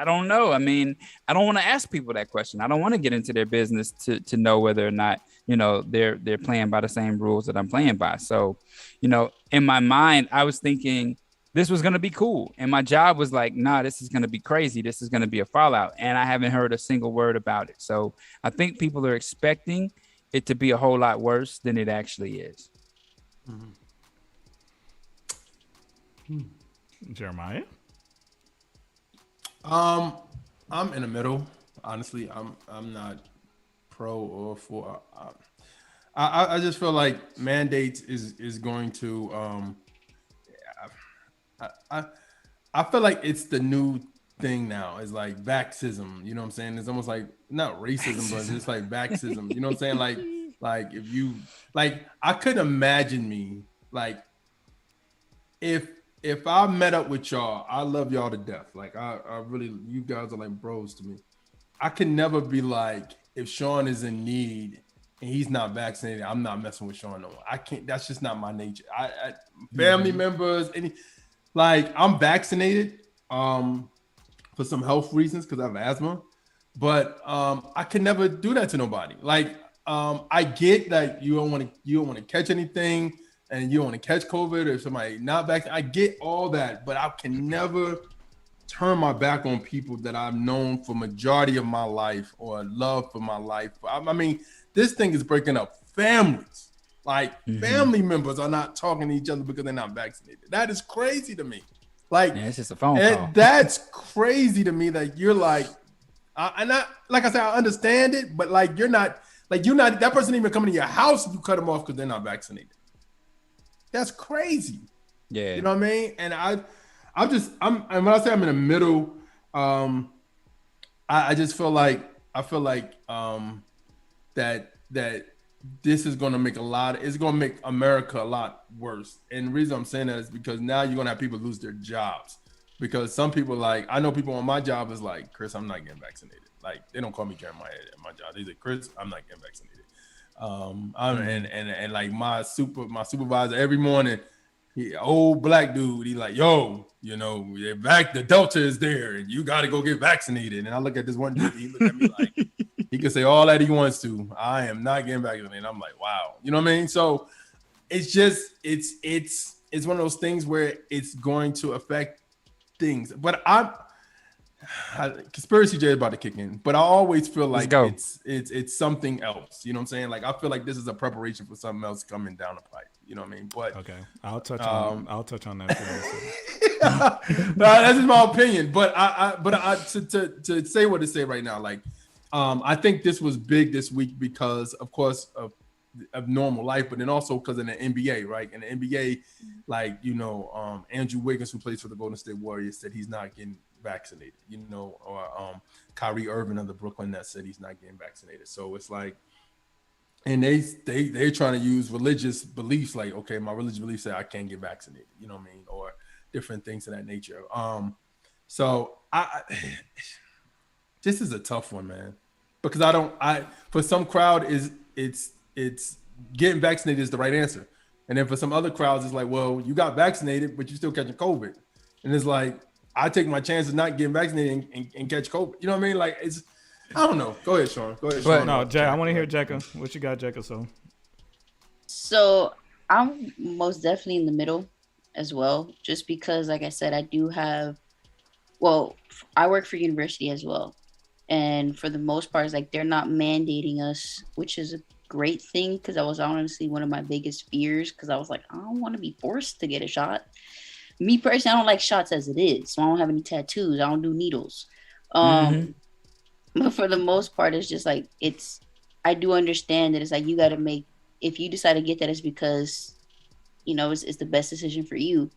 don't know. I mean, I don't want to ask people that question. I don't want to get into their business to know whether or not, you know, they're playing by the same rules that I'm playing by. So, you know, in my mind, I was thinking this was going to be cool. And my job was like, nah, this is going to be crazy. This is going to be a fallout. And I haven't heard a single word about it. So I think people are expecting it to be a whole lot worse than it actually is. Jeremiah? I'm in the middle. Honestly, I'm not pro or for. I just feel like mandates is going to I feel like it's the new thing now. It's like vaxism. You know what I'm saying? It's almost like not racism, but it's like vaxism. You know what I'm saying? Like if you like, I couldn't imagine me like if I met up with y'all. I love y'all to death. Like I really, you guys are like bros to me. I can never be like, if Sean is in need and he's not vaccinated, I'm not messing with Sean no more. I can't. That's just not my nature. I family members, like I'm vaccinated for some health reasons because I have asthma, but I can never do that to nobody. Like I get that you don't want to catch anything and you don't want to catch COVID or somebody not vaccinated. I get all that, but I can never turn my back on people that I've known for majority of my life or love for my life. I mean, this thing is breaking up families. Like family members are not talking to each other because they're not vaccinated. That is crazy to me. Like, it's just a phone call. That's crazy to me that you're like, like I said, I understand it, but like you're not that person even coming to your house if you cut them off because they're not vaccinated. That's crazy. Yeah. You know what I mean? And and when I say I'm in the middle, I just feel like that this is going to make it's going to make America a lot worse. And the reason I'm saying that is because now you're going to have people lose their jobs because some people like, I know people on my job is like, Chris, I'm not getting vaccinated. Like they don't call me Jeremiah at my job. They say, Chris, I'm not getting vaccinated. And like my supervisor every morning, old black dude, he like, yo, you know, the Delta is there and you got to go get vaccinated. And I look at this one dude, he look at me like, he can say all that he wants to. I am not getting vaccinated. And I'm like, wow. You know what I mean? So it's just, it's one of those things where it's going to affect things. But conspiracy J is about to kick in. But I always feel like it's something else. You know what I'm saying? Like I feel like this is a preparation for something else coming down the pipe. You know what I mean? But okay, I'll touch on that. That's just my opinion. But to say what to say right now, like I think this was big this week because, of course, of normal life, but then also because of the NBA, right? And the NBA, like you know, Andrew Wiggins, who plays for the Golden State Warriors, said he's not getting vaccinated. You know, or Kyrie Irving of the Brooklyn Nets said he's not getting vaccinated. So it's like. And they're trying to use religious beliefs, like, okay, my religious beliefs say I can't get vaccinated, you know what I mean, or different things of that nature. So this is a tough one, man, because for some crowd it's getting vaccinated is the right answer, and then for some other crowds it's like, well, you got vaccinated, but you're still catching COVID, and it's like I take my chances not getting vaccinated and catch COVID, you know what I mean? Like it's. I don't know. Go ahead, Sean. Sean. No, Jack. I want to hear Jekka. What you got, Jekka? So I'm most definitely in the middle as well, just because, like I said, I work for university as well, and for the most part, it's like they're not mandating us, which is a great thing because that was honestly one of my biggest fears because I was like, I don't want to be forced to get a shot. Me personally, I don't like shots as it is, so I don't have any tattoos. I don't do needles. But for the most part, it's just like I do understand that it's like you got to make, if you decide to get that, it's because, you know, it's the best decision for you.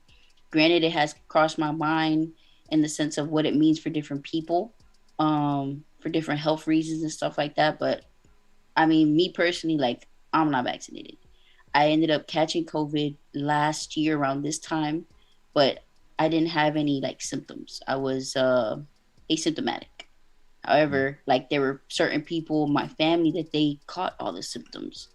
Granted, it has crossed my mind in the sense of what it means for different people, for different health reasons and stuff like that. But I mean, me personally, like I'm not vaccinated. I ended up catching COVID last year around this time, but I didn't have any like symptoms. I was asymptomatic. However, like there were certain people in my family that they caught all the symptoms.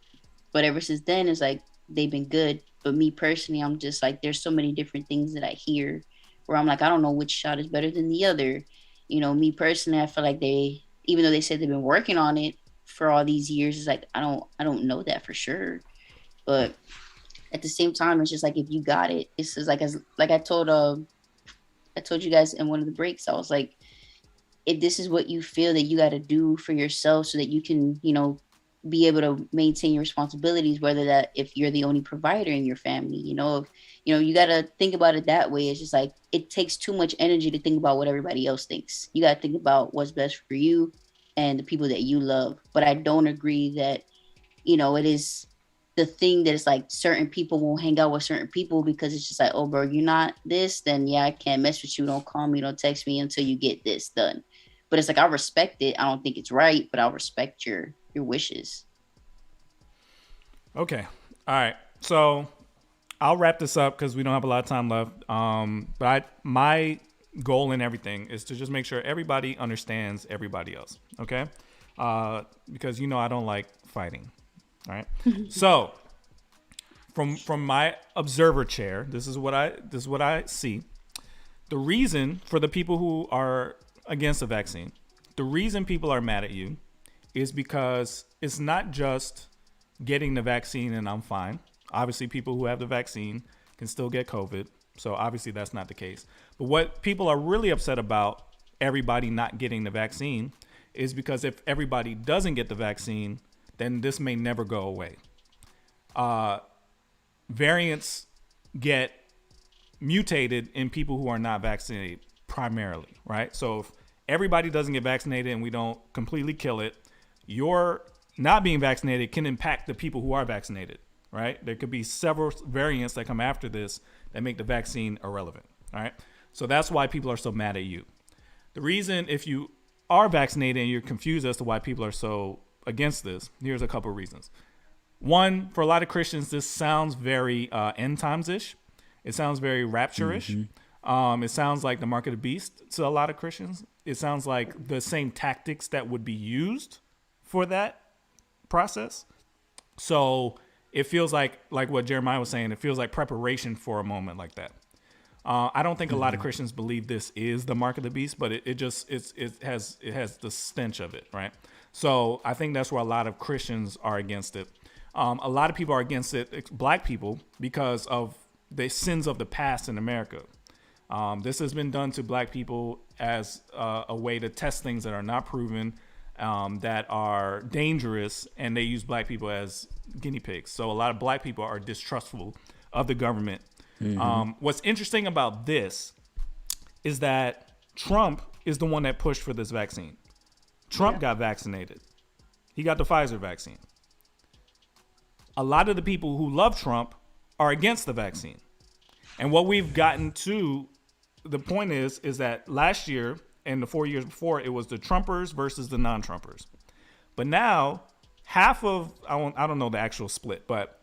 But ever since then, it's like they've been good. But me personally, I'm just like, there's so many different things that I hear where I'm like, I don't know which shot is better than the other. You know, me personally, I feel like even though they said they've been working on it for all these years, it's like, I don't know that for sure. But at the same time, it's just like, if you got it, it's just like, I told you guys in one of the breaks, I was like, if this is what you feel that you got to do for yourself so that you can, you know, be able to maintain your responsibilities, whether that if you're the only provider in your family, you know, you got to think about it that way. It's just like, it takes too much energy to think about what everybody else thinks. You got to think about what's best for you and the people that you love. But I don't agree that, you know, it is the thing that it's like certain people won't hang out with certain people because it's just like, oh, bro, you're not this, then yeah, I can't mess with you. Don't call me, don't text me until you get this done. But it's like, I respect it. I don't think it's right, but I'll respect your wishes. Okay. All right. So I'll wrap this up because we don't have a lot of time left. But my goal in everything is to just make sure everybody understands everybody else. Okay. Because, I don't like fighting. All right. So from my observer chair, this is what I see. The reason for the people who are against the vaccine, the reason people are mad at you is because it's not just getting the vaccine and I'm fine. Obviously, people who have the vaccine can still get COVID. So obviously that's not the case. But what people are really upset about everybody not getting the vaccine is because if everybody doesn't get the vaccine, then this may never go away. Variants get mutated in people who are not vaccinated primarily, right? So if everybody doesn't get vaccinated and we don't completely kill it, your not being vaccinated can impact the people who are vaccinated, right? There could be several variants that come after this that make the vaccine irrelevant, all right? So that's why people are so mad at you. The reason, if you are vaccinated and you're confused as to why people are so against this, here's a couple of reasons. One, for a lot of Christians, this sounds very end times-ish. It sounds very rapture-ish. It sounds like the mark of the beast to a lot of Christians. It sounds like the same tactics that would be used for that process. So it feels like what Jeremiah was saying, it feels like preparation for a moment like that. I don't think a lot of Christians believe this is the mark of the beast, but it has the stench of it, right? So I think that's where a lot of Christians are against it. A lot of people are against it, Black people, because of the sins of the past in America. This has been done to Black people as a way to test things that are not proven, that are dangerous, and they use Black people as guinea pigs. So a lot of Black people are distrustful of the government. What's interesting about this is that Trump is the one that pushed for this vaccine. Trump got vaccinated. He got the Pfizer vaccine. A lot of the people who love Trump are against the vaccine. And what we've gotten to, the point is that last year and the 4 years before, it was the Trumpers versus the non-Trumpers. But now, half of, I don't know the actual split, but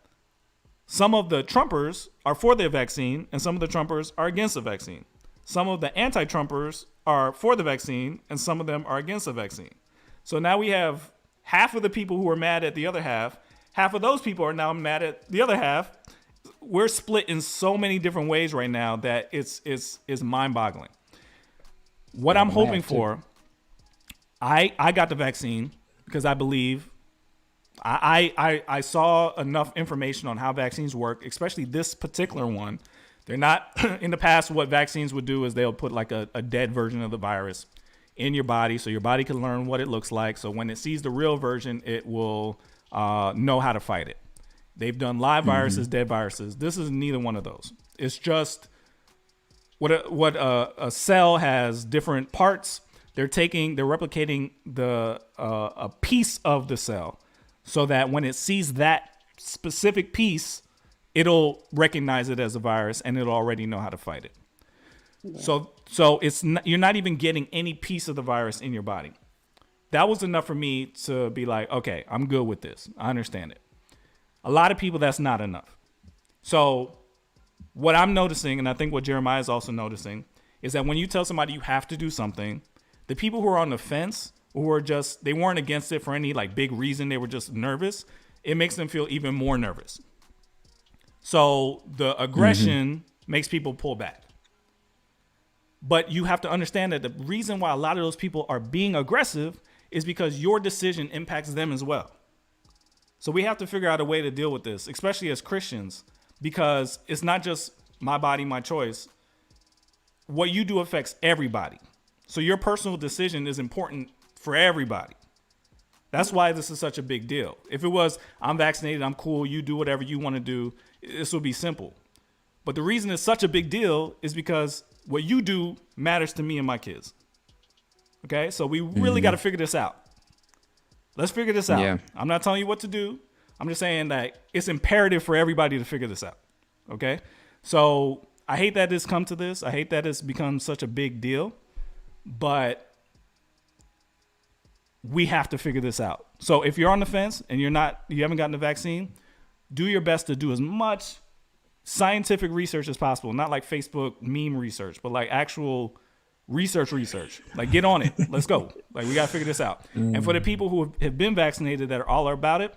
some of the Trumpers are for the vaccine and some of the Trumpers are against the vaccine. Some of the anti-Trumpers are for the vaccine and some of them are against the vaccine. So now we have half of the people who are mad at the other half. Half of those people are now mad at the other half. We're split in so many different ways right now that it's mind-boggling. What I'm hoping for, I got the vaccine because I believe I saw enough information on how vaccines work, especially this particular one. They're not, in the past, what vaccines would do is they'll put like a dead version of the virus in your body so your body can learn what it looks like. So when it sees the real version, it will know how to fight it. They've done live viruses, dead viruses. This is neither one of those. It's just what a cell has different parts. They're replicating a piece of the cell so that when it sees that specific piece, it'll recognize it as a virus and it'll already know how to fight it. Yeah. So you're not even getting any piece of the virus in your body. That was enough for me to be like, okay, I'm good with this. I understand it. A lot of people, that's not enough. So what I'm noticing, and I think what Jeremiah is also noticing, is that when you tell somebody you have to do something, the people who are on the fence, who are they weren't against it for any like big reason, they were just nervous, it makes them feel even more nervous. So the aggression makes people pull back. But you have to understand that the reason why a lot of those people are being aggressive is because your decision impacts them as well. So we have to figure out a way to deal with this, especially as Christians, because it's not just my body, my choice. What you do affects everybody. So your personal decision is important for everybody. That's why this is such a big deal. If it was, I'm vaccinated, I'm cool, you do whatever you want to do, this would be simple. But the reason it's such a big deal is because what you do matters to me and my kids. Okay, so we really got to figure this out. Let's figure this out. Yeah. I'm not telling you what to do, I'm just saying that it's imperative for everybody to figure this out. Okay? So I hate that it's come to this. I hate that it's become such a big deal. But we have to figure this out. So if you're on the fence and you haven't gotten the vaccine, do your best to do as much scientific research as possible. Not like Facebook meme research, but like actual research. Like, get on it. Let's go. Like, we got to figure this out. And for the people who have been vaccinated that are all about it,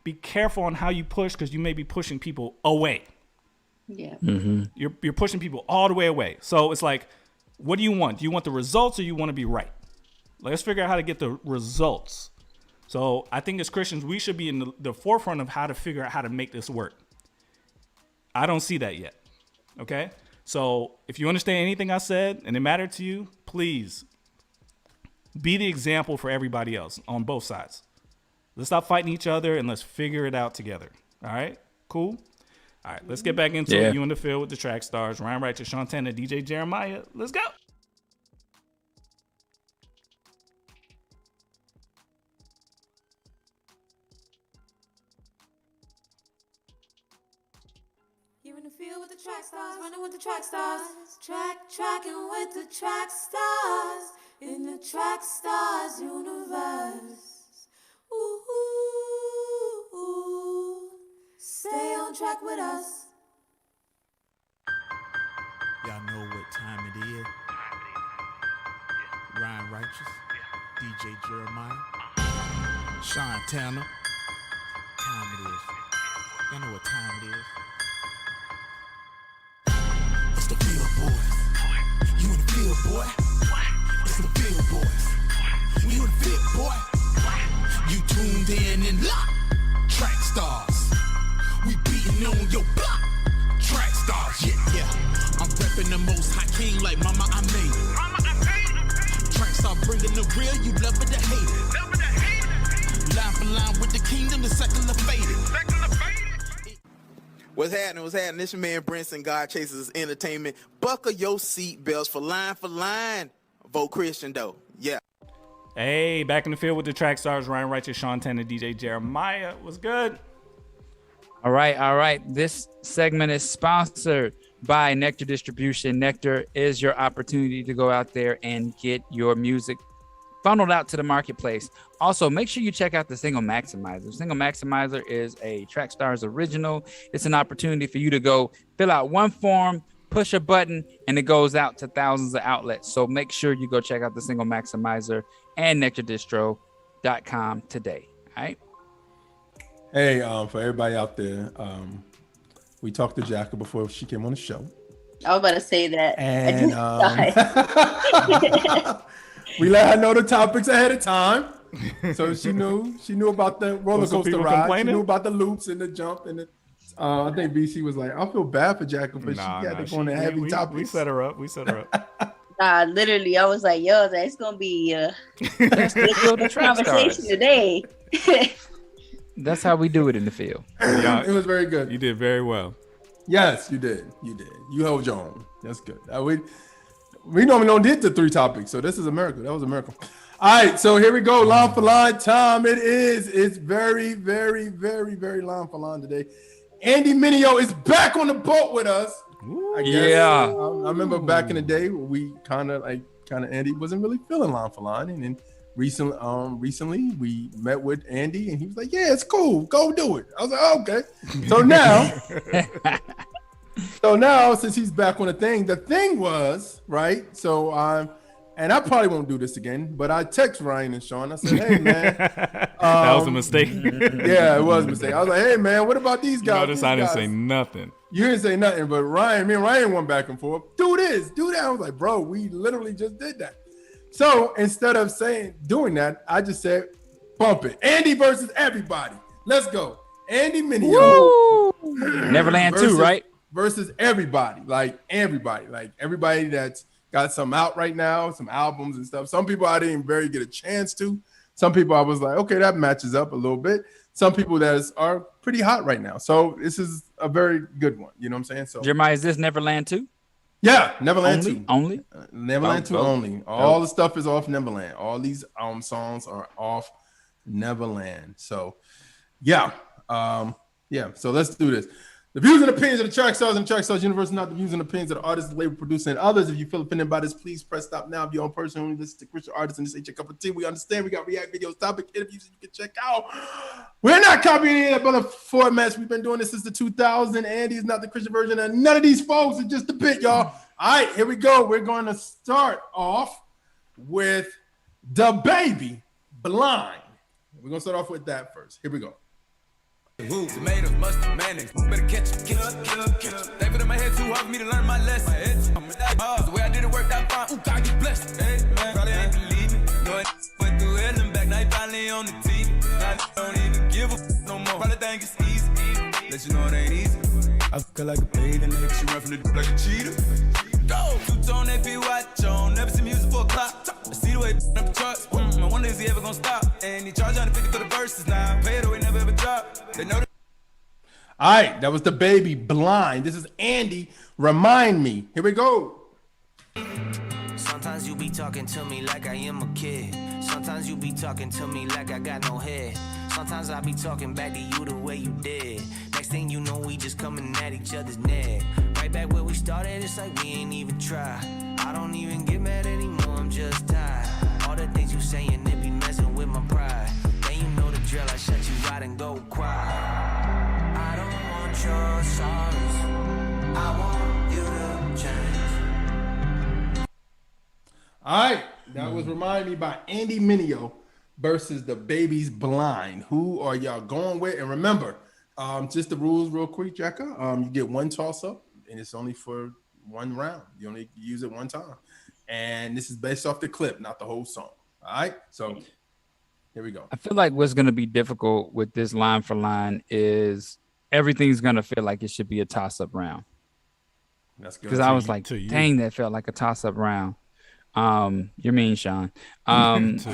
be careful on how you push, because you may be pushing people away. Yeah. Mm-hmm. You're pushing people all the way away. So it's like, what do you want? Do you want the results or you want to be right? Let's figure out how to get the results. So I think as Christians, we should be in the forefront of how to figure out how to make this work. I don't see that yet. Okay? So if you understand anything I said and it mattered to you, please be the example for everybody else on both sides. Let's stop fighting each other and let's figure it out together. All right? Cool? All right, let's get back into it. You in the field with the track stars. Ryan Righteous, Sean Tanner, DJ Jeremiah. Let's go. You in the field with the track stars, running with the track stars. Tracking with the track stars. In the Trackstarz Universe. Ooh, ooh, ooh. Stay on track with us. Y'all know what time it is. Ryan Righteous, DJ Jeremiah, Sean Tanner. Time it is. Y'all know what time it is. It's the field, boys. You in the field, boy. It's the field, boys. You in the field, boy. You tuned in and locked. Trackstarz. We beating on your block. Trackstarz, yeah. I'm repping the most high king like mama, I made it. Trackstarz bringing the real, you love it or hate it. Line for line with the kingdom, the secular faded. What's happening? This your man Brinson, God Chasers Entertainment. Buckle your seat belts for line. Vote Christian though. Yeah. Hey, back in the field with the track stars, Ryan Righteous, Sean Tanner, DJ Jeremiah. What's good? All right. This segment is sponsored by Nectar Distribution. Nectar is your opportunity to go out there and get your music funneled out to the marketplace. Also, make sure you check out the Single Maximizer. Single Maximizer is a Trackstarz original. It's an opportunity for you to go fill out one form, push a button, and it goes out to thousands of outlets. So make sure you go check out the Single Maximizer and nectardistro.com today. All right. Hey, for everybody out there, we talked to Jacka before she came on the show. I was about to say that. And we let her know the topics ahead of time. So she knew about the roller coaster ride. She knew about the loops and the jump and the I think BC was like, I feel bad for Jacka, but she got to go on the heavy topics. We set her up. Nah, literally, I was like, yo, it's going to be a conversation today. That's how we do it in the field. Yeah, it was very good. You did very well. Yes, you did. You held your own. That's good. We normally don't get to 3 topics, so this is a miracle. That was a miracle. All right, so here we go. Line for line time. It's very, very, very, very line for line today. Andy Mineo is back on the boat with us. I guess. Yeah. I remember back in the day, we kind of Andy wasn't really feeling line for line, and then recently we met with Andy, and he was like, "Yeah, it's cool. Go do it." I was like, oh, "Okay." So now, since he's back on the thing was right. So and I probably won't do this again, but I text Ryan and Sean. I said, "Hey man, that was a mistake." Yeah, it was a mistake. I was like, "Hey man, what about these guys?" Notice I didn't say nothing. You didn't say nothing, but me and Ryan went back and forth. Do this, do that. I was like, "Bro, we literally just did that." So instead of doing that, I just said, "Bump it, Andy versus everybody. Let's go, Andy Mineo, Neverland 2, right? Versus everybody, like everybody that's got some out right now, some albums and stuff. Some people I didn't very get a chance to. Some people I was like, okay, that matches up a little bit. Some people that are pretty hot right now. So this is a very good one. You know what I'm saying? So Jeremiah, is this Neverland 2? Yeah, Neverland 2. Only? Neverland 2 only. All the stuff is off Neverland. All these songs are off Neverland. So yeah. Yeah, so let's do this. The views and opinions of the Trackstarz and the Trackstarz Universe are not the views and opinions of the artists, the label, producer, and others. If you feel offended by this, please press stop now. If you're on person who listens to Christian artists and this ain't your cup of tea, we understand. We got react videos, topic interviews that you can check out. We're not copying any of the other formats. We've been doing this since the 2000. Andy is not the Christian version, and none of these folks are just a bit, y'all. All right, here we go. We're going to start off with the baby Blind. We're going to start off with that first. Here we go. Woo. Tomatoes, mustard, mayonnaise. Better catch them. They put in my head too hard for me to learn my lesson. The way I did it worked out fine. Ooh, God, get blessed. Hey, man, probably ain't believe me. No, went through hell and back. Now he finally on the TV. Now I don't even give a no more. Probably think it's easy. Let you know it ain't easy. I feel like a baby nigga. She run from the like a cheetah. Go! Two-tone AP watch on. Never see music for a clock. I see the way up the charts. I wonder is he ever gonna stop? And he charge 150 for the verses now. Pay it away, never ever drop. They know that. All right, that was the baby Blind. This is Andy. Remind me. Here we go. Sometimes you be talking to me like I am a kid. Sometimes you be talking to me like I got no head. Sometimes I be talking back to you the way you did. Next thing you know, we just coming at each other's neck. Right back where we started, it's like we ain't even try. I don't even get mad anymore, I'm just tired. All the things you saying, they be messing with my pride. Then you know the drill, I shut you out and go cry. I don't want your sorrows, I want you to change. All right, that was Remind Me by Andy Mineo versus the baby's Blind. Who are y'all going with? And remember, just the rules real quick, Jekka. You get one toss-up, and it's only for one round. You only use it one time. And this is based off the clip, not the whole song. All right, so here we go. I feel like what's going to be difficult with this line for line is everything's going to feel like it should be a toss-up round. That's good. Because I was like, dang, that felt like a toss-up round. You're mean, Sean. But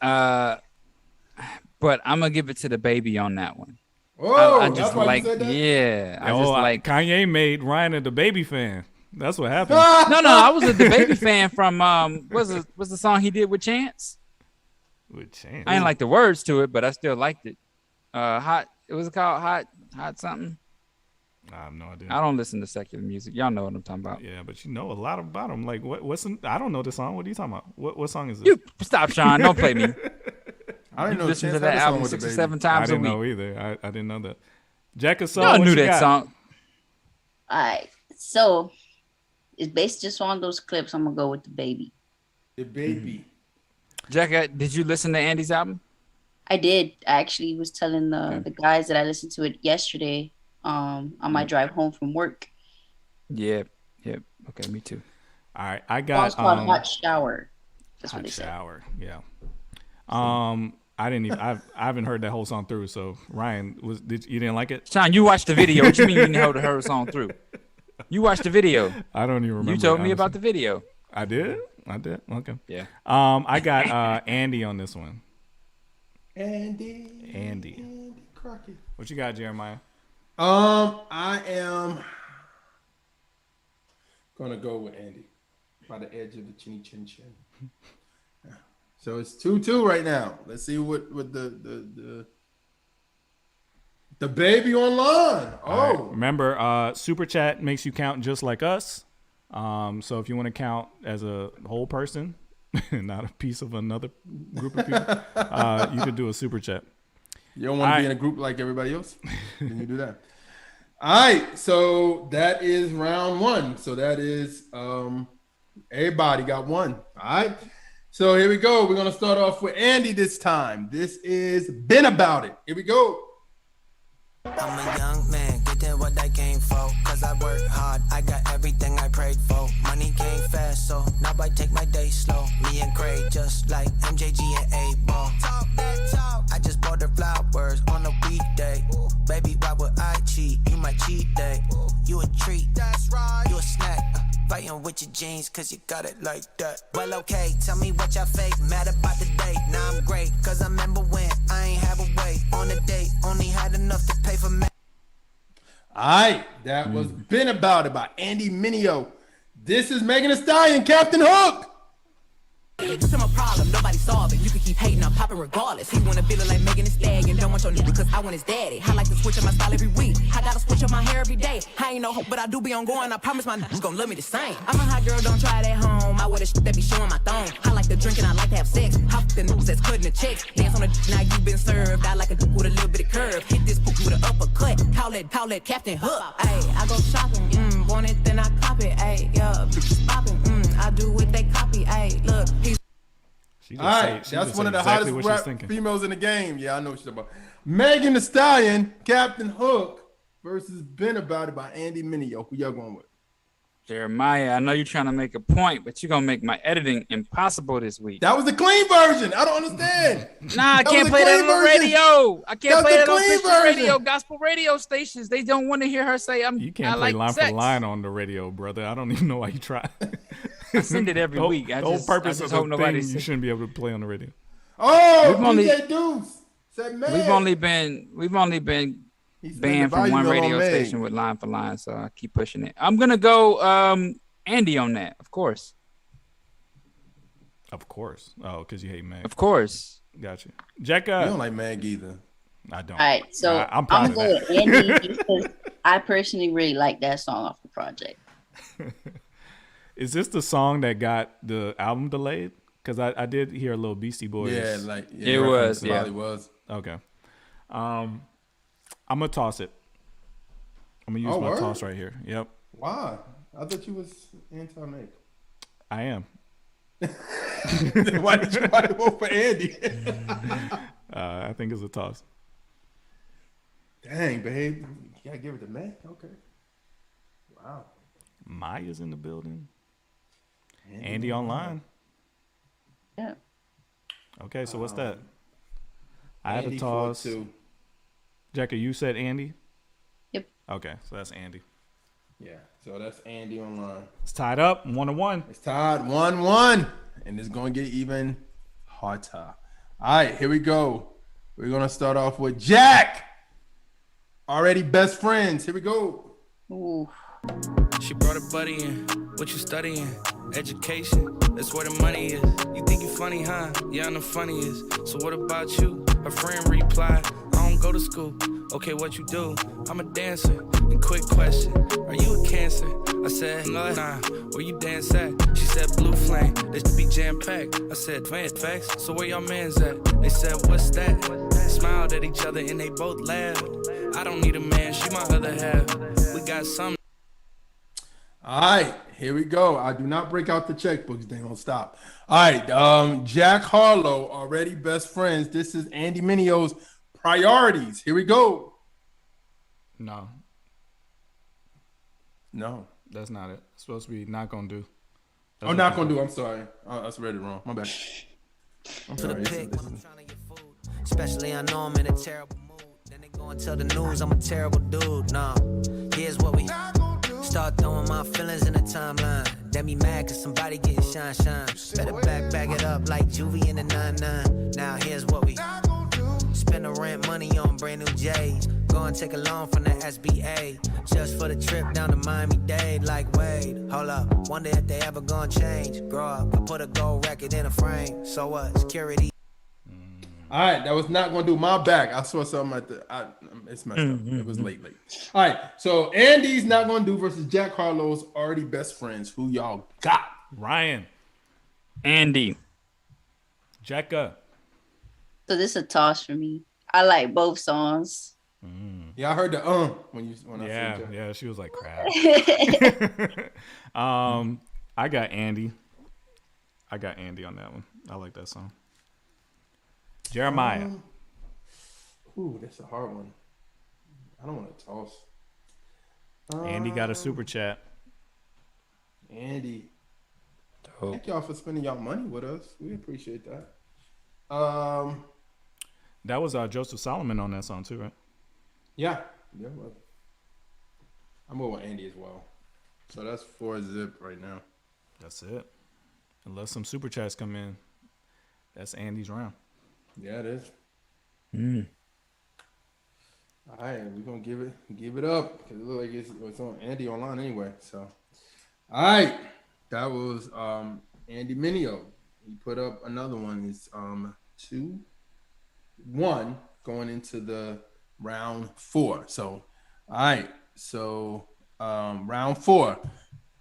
I'm gonna give it to the baby on that one. Oh, I just like, yeah. I just like Kanye made Ryan a baby fan. That's what happened. No, I was a baby fan from what's the song he did with Chance? With Chance. I didn't like the words to it, but I still liked it. It was called Hot something. I have no idea. I don't listen to secular music. Y'all know what I'm talking about. Yeah, but you know a lot about him. Like I don't know this song. What are you talking about? What song is this? You stop, Sean. Don't play me. I didn't know. Listen to that album 6 or 7 times a week. I didn't know either. I didn't know that. Jekasole, y'all knew that song. All right, so it's based just on those clips. I'm gonna go with the baby. The baby. Jekka, did you listen to Andy's album? I did. I actually was telling the guys that I listened to it yesterday on my drive home from work. Yeah. Okay, me too. All right, I got it's called Hot Shower. That's what they said. Hot Shower. Yeah. I didn't even. I haven't heard that whole song through. So Ryan, you didn't like it? Sean, you watched the video. What you mean you didn't heard the whole song through? You watched the video. I don't even remember. You told me about the video. I did. Okay. Yeah. I got Andy on this one. Andy Crockett. What you got, Jeremiah? I am gonna go with Andy by the edge of the chinny chin chin. So it's 2-2 right now. Let's see what the baby online. Oh, right. Remember, Super Chat makes you count just like us. So if you want to count as a whole person, not a piece of another group of people, you could do a Super Chat. You don't want to be in a group like everybody else? Then you do that. All right, so that is round one. So that is everybody got one. All right. So here we go. We're gonna start off with Andy this time. This is Been About It. Here we go. I'm a young man, getting what I came for. Cause I work hard, I got everything I prayed for. Money came fast, so now I take my day slow. Me and Craig, just like MJG and A-Ball. Talk that talk. I just bought her flowers on a weekday. Baby, why would I cheat? You my cheat day. You a treat, that's right. You a snack. Fighting with your jeans, cause you got it like that. Well, okay, tell me what y'all fake. Mad about the date, now I'm great. Cause I remember when I ain't have a way on a date. Only had enough to pay for me. All right, that was Been About It by Andy Mineo. This is Megan Thee Stallion, Captain Hook. It's a problem, nobody solve it. You can keep hating up poppin' regardless. He wanna feel it like Megan Thee Stallion. Don't want your nigga cause I want his daddy. I like to switch up my style every week. I gotta switch up my hair every day. I ain't no hope, but I do be on going. I promise my niggas gon' love me the same. I'm a hot girl, don't try it at home. I wear the shit that be showing my thong. I like to drink and I like to have sex. Hop the news that's cutting the checks. Dance on the now you been served. I like a dick with a little bit of curve. Hit this poop with an uppercut. Call that Captain Hook. Ayy, I go shopping. Want it, then I cop it. Ayy, yeah, bitches popping. I do what they copy. Ayy, look, he's. All right, that's one of the hottest rap females in the game. Yeah, I know what you're talking about. Megan Thee Stallion, Captain Hook versus Been About It by Andy Mineo. Who y'all going with? Jeremiah, I know you're trying to make a point, but you're going to make my editing impossible this week. That was the clean version. I don't understand. Nah, I can't play that on the radio. I can't play that on Christian radio, gospel radio stations. They don't want to hear her say, You can't play line for line on the radio, brother. I don't even know why you try. I send it every week. The whole purpose of the thing you shouldn't be able to play on the radio. Oh, DJ Deuce said, man. We've only been banned from one radio station with line for line, so I keep pushing it. I'm gonna go Andy on that, of course. Of course. Oh, because you hate Meg. Of course. Gotcha. Jekka. You don't like Meg either. I don't. All right, so I'm gonna go with Andy because I personally really like that song off the project. Is this the song that got the album delayed? Because I did hear a little Beastie Boys. Yeah, it was. Yeah, it was. Okay. I'm gonna toss it. I'm gonna use my toss right here. Yep. Why? I thought you was anti-Meg. I am. Why did you vote for Andy? I think it's a toss. Dang, babe. You gotta give it to Meg? Okay. Wow. Maya's in the building. Andy online. Yeah. Okay, so what's that? I had a toss. Jekka, you said Andy? Yep. Okay, so that's Andy. Yeah, so that's Andy online. It's tied up 1-1. It's tied 1-1. And it's going to get even hotter. All right, here we go. We're going to start off with Jack. Already best friends. Here we go. Ooh. She brought a buddy in. What you studying? Education. That's where the money is. You think you funny, huh? Yeah, I know funny is. So what about you? Her friend replied, I don't go to school. Okay, what you do? I'm a dancer. And quick question, are you a Cancer? I said, nah, where you dance at? She said, Blue Flame, this be jam-packed. I said, facts, so where y'all mans at? They said, what's that? Smiled at each other and they both laughed. I don't need a man, she my other half. We got some. All right, here we go. I do not break out the checkbooks. They don't stop. All right, Jack Harlow, already best friends. This is Andy Mineo's Priorities. Here we go. No. That's not it. It's supposed to be Not Gonna Do. That's Not Gonna Do. I'm sorry. I read it wrong. My bad. I'm sorry. Especially I know I'm in a terrible mood. Then they go and tell the news I'm a terrible dude. Nah, here's what we start throwing my feelings in the timeline. Then be mad cause somebody getting shine. Better back it up like Juvie in the 9-9. Now here's what we spend the rent money on brand new J's. Go and take a loan from the SBA just for the trip down to Miami-Dade. Like, wait, hold up, wonder if they ever gonna change. Grow up, I put a gold record in a frame. So what? Security. All right, that was Not Gonna Do. My back. I saw something at the. It's messed up. It was late. All right, so Andy's Not Gonna Do versus Jack Harlow's Already Best Friends. Who y'all got? Ryan. Andy. Jekka. So this is a toss for me. I like both songs. Yeah, I heard the when I said Jack. Yeah, she was like crap. I got Andy. on that one. I like that song. Jeremiah. Ooh, that's a hard one. I don't want to toss. Andy got a super chat. Andy. Thank y'all for spending y'all money with us. We appreciate that. That was Joseph Solomon on that song too, right? Yeah. Well, I'm going with Andy as well. So that's 4-zip right now. That's it. Unless some super chats come in, that's Andy's round. Yeah, it is. All right, we're gonna give it up because it looks like it's on Andy online anyway. So, all right, that was Andy Mineo. He put up another one. It's 2, 1, going into the round 4. So, all right. So, round 4,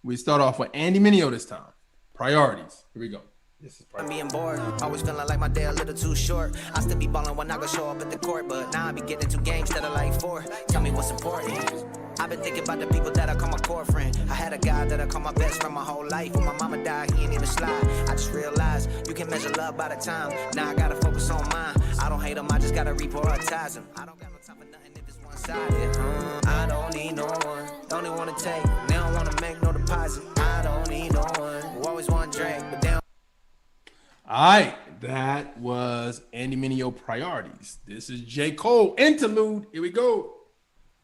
we start off with Andy Mineo this time. Priorities. Here we go. This is I'm being bored, always feeling like my day a little too short. I still be ballin' when I go show up at the court, but now I be getting 2 games instead of like 4. Tell me what's important. I've been thinking about the people that I call my core friend. I had a guy that I call my best friend my whole life. When my mama died, he ain't even slide. I just realized you can measure love by the time. Now I gotta focus on mine. I don't hate him, I just gotta reprioritize him. I don't got no time for nothing if it's one-sided. I don't need no one, don't even wanna take. They don't wanna make no deposit. I don't need no one who always wanna drink, but they don't. All right, that was Andy Mineo Priorities. This is J. Cole Interlude. Here we go.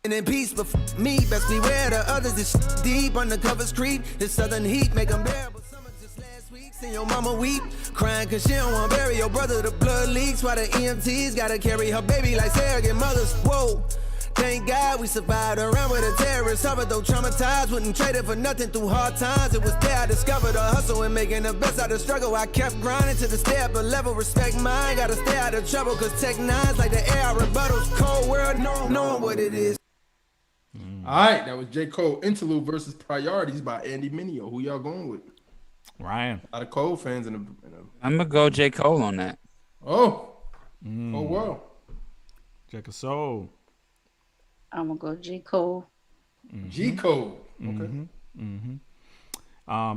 And in peace, but me, best beware the others is deep. Undercovers creep, this southern heat make them bearable. Summer just last week, seen your mama weep, crying cause she don't want to bury your brother. The blood leaks while the EMTs gotta carry her baby like surrogate mothers. Whoa. Thank God we survived around with a terrorist. Suffered though traumatized, wouldn't trade it for nothing through hard times. It was there I discovered a hustle and making the best out of struggle. I kept grinding to the step, but level respect mine. Gotta stay out of trouble, cause Tech 9's like the air I rebuttals. Cold world, knowing what it is. All right, that was J. Cole Interlude versus Priorities by Andy Mineo. Who y'all going with? Ryan. A lot of Cole fans in the I'm gonna go J. Cole on that. Oh wow. Jekasole. I'm gonna go J. Cole. G. Cole. Okay.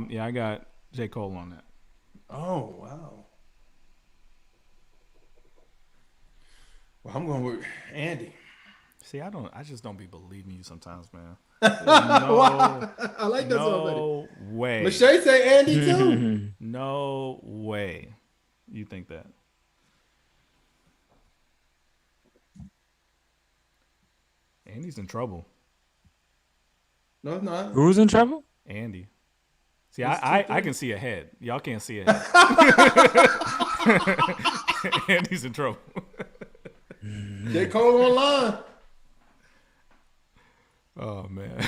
Yeah, I got J. Cole on that. Oh wow. Well, I'm going with Andy. See, I just don't be believing you sometimes, man. I like that already. No way. Lachey say Andy too. No way. You think that? Andy's in trouble. No, it's not. Who's in trouble? Andy. See, I can see ahead. Y'all can't see ahead. Andy's in trouble. J. Cole online. Oh man.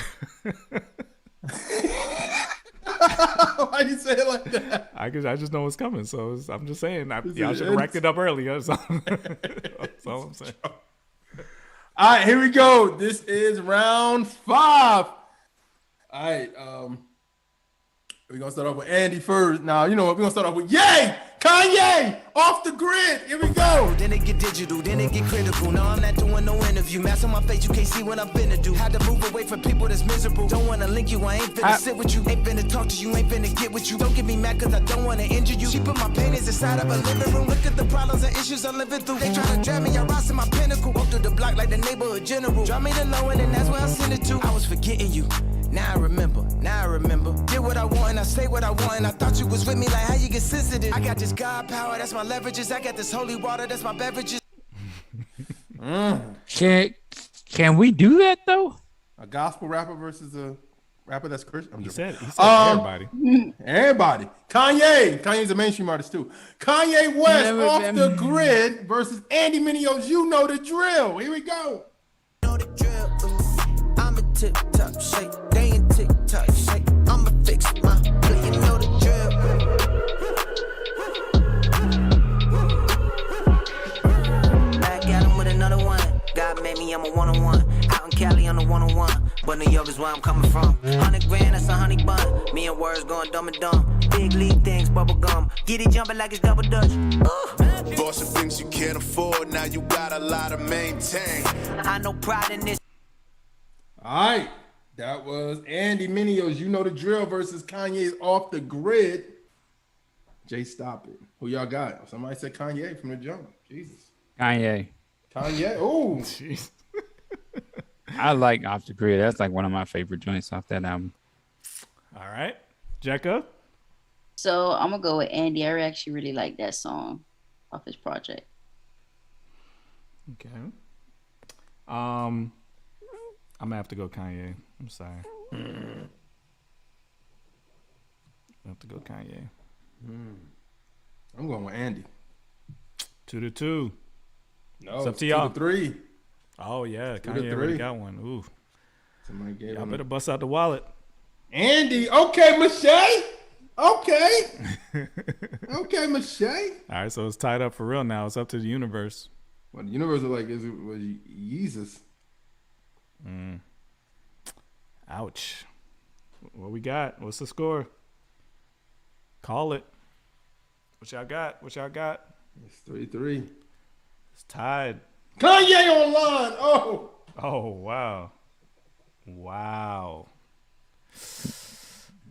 Why you say it like that? I just know what's coming, so I'm just saying. Y'all should have racked it up earlier. That's all I'm saying. All right, here we go. This is round 5. All right, we're gonna start off with Andy first. Now, you know what? We're gonna start off with Kanye, Off the Grid. Here we go. Then it get digital, then it get critical. No, I'm not doing no interview. Mask on my face, you can't see what I'm finna do. Had to move away from people that's miserable. Don't wanna link you, I ain't finna sit with you. Ain't finna talk to you, ain't finna get with you. Don't get me mad cause I don't wanna injure you. She put my paintings inside of a living room. Look at the problems and issues I'm living through. They try to drag me, I rise to my pinnacle. Walk through the block like the neighborhood general. Drop me the low end and that's where I send it to. I was forgetting you. Now I remember. Did what I want and I say what I want. And I thought you was with me, like how you get sensitive. I got this God power, that's my leverages. I got this holy water, that's my beverages. Can we do that though? A gospel rapper versus a rapper that's Christian. He said everybody. Everybody. Kanye's a mainstream artist too. Kanye West, Off the Grid versus Andy Mineo's You Know the Drill. Here we go. You know the drill. I'm a tip-top shape. They in tick-tock shape. I'ma fix my play. You know the drill. Back at him with another one. God made me, I'm a one-on-one. Out in Cali on a one-on-one. But New York is where I'm coming from. 100 grand, that's a honey bun. Me and words going dumb and dumb. Big league things, bubble gum. Get it jumping like it's double dutch. Bought some things you can't afford. Now you got a lot to maintain. I know pride in this. All right, that was Andy Mineo's You Know the Drill versus Kanye's Off the Grid. Jay, stop it. Who y'all got? Somebody said Kanye from the jump. Jesus. Kanye. Oh, jeez. I like Off the Grid. That's like one of my favorite joints off that album. All right, Jekka. So I'm gonna go with Andy. I actually really like that song off his project. Okay. I'm gonna have to go Kanye. I'm sorry. I have to go Kanye. I'm going with Andy. 2-2. No, it's up to y'all. 2-3. Oh yeah, Kanye already got one. Ooh. Somebody gave y'all him better bust out the wallet. Andy. Okay, Michelle. Okay. Okay, Mache. All right, so it's tied up for real now. It's up to the universe. Well, the universe was Jesus. Ouch. What we got? What's the score? Call it. What y'all got? What y'all got? It's 3-3. It's tied. Kanye online. Oh. Oh, wow. Wow.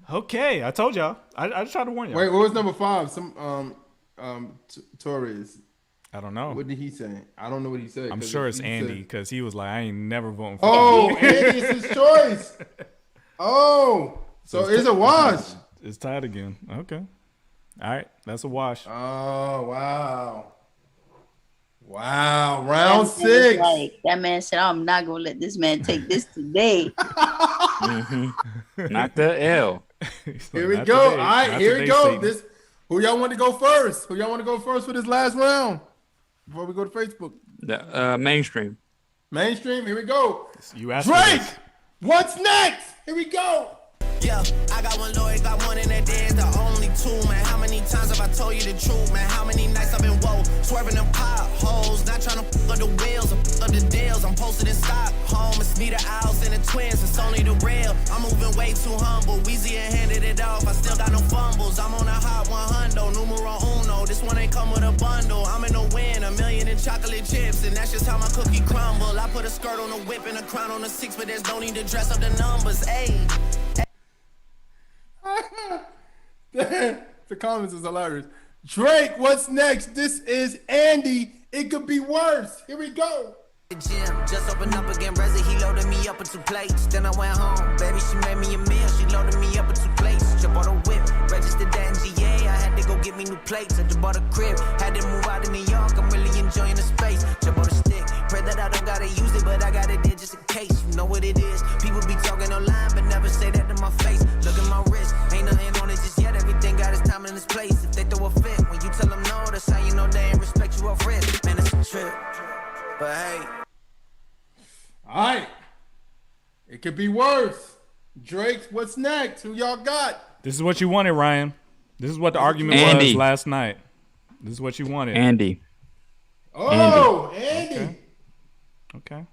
Okay, I told y'all. I just tried to warn y'all. Wait, what was number 5? Torres. I don't know. What did he say? I don't know what he said. I'm sure it's Andy because he was like, I ain't never voting for Oh, him. Andy is his choice. Oh, so it's a wash. It's tied again. Okay. All right, that's a wash. Oh, wow. Wow, round 6. That man said, I'm not going to let this man take this today. Not the L. Here we go. All right, here we go. Who y'all want to go first? Who y'all want to go first for this last round? Before we go to Facebook. The mainstream. Mainstream, here we go. You asked Drake, what's next? Here we go. Yeah, I got one lawyer, got one in that day, it's the only two, man. How many times have I told you the truth, man? How many nights I've been woke, swerving them potholes, not trying to fuck up the wheels or fuck up the deals. I'm posted in Stockholm, it's me, the Owls, and the twins, it's only the real. I'm moving way too humble, Weezy and handed it off, I still got no fumbles. I'm on a hot 100, numero uno, this one ain't come with a bundle. I'm in the win, $1 million in chocolate chips, and that's just how my cookie crumble. I put a skirt on a whip and a crown on a 6, but there's no need to dress up the numbers, ayy. The comments is hilarious. Drake, what's next? This is Andy. It could be worse. Here we go. Gym, just opened up again, Reza, he loaded me up with 2 plates. Then I went home, baby, she made me a meal. She loaded me up with 2 plates. Jump on a whip, registered that in GA. I had to go get me new plates. I just bought a crib, had to move out of New York. I'm really enjoying the space. Jump on the stick, pray that I don't gotta use it, but I got it there just in case. You know what it is. People be talking online, but never say that to my face. Look at my wrist, ain't nothing on it just yet. Everything got its time and its place. If they throw a fit, when you tell them no, that's how you know they ain't respect you off risk. Man, it's a trip. But hey. All right. It could be worse. Drake, what's next? Who y'all got? This is what you wanted, Ryan. This is what the argument was last night. This is what you wanted. Andy. Oh, Andy. Okay.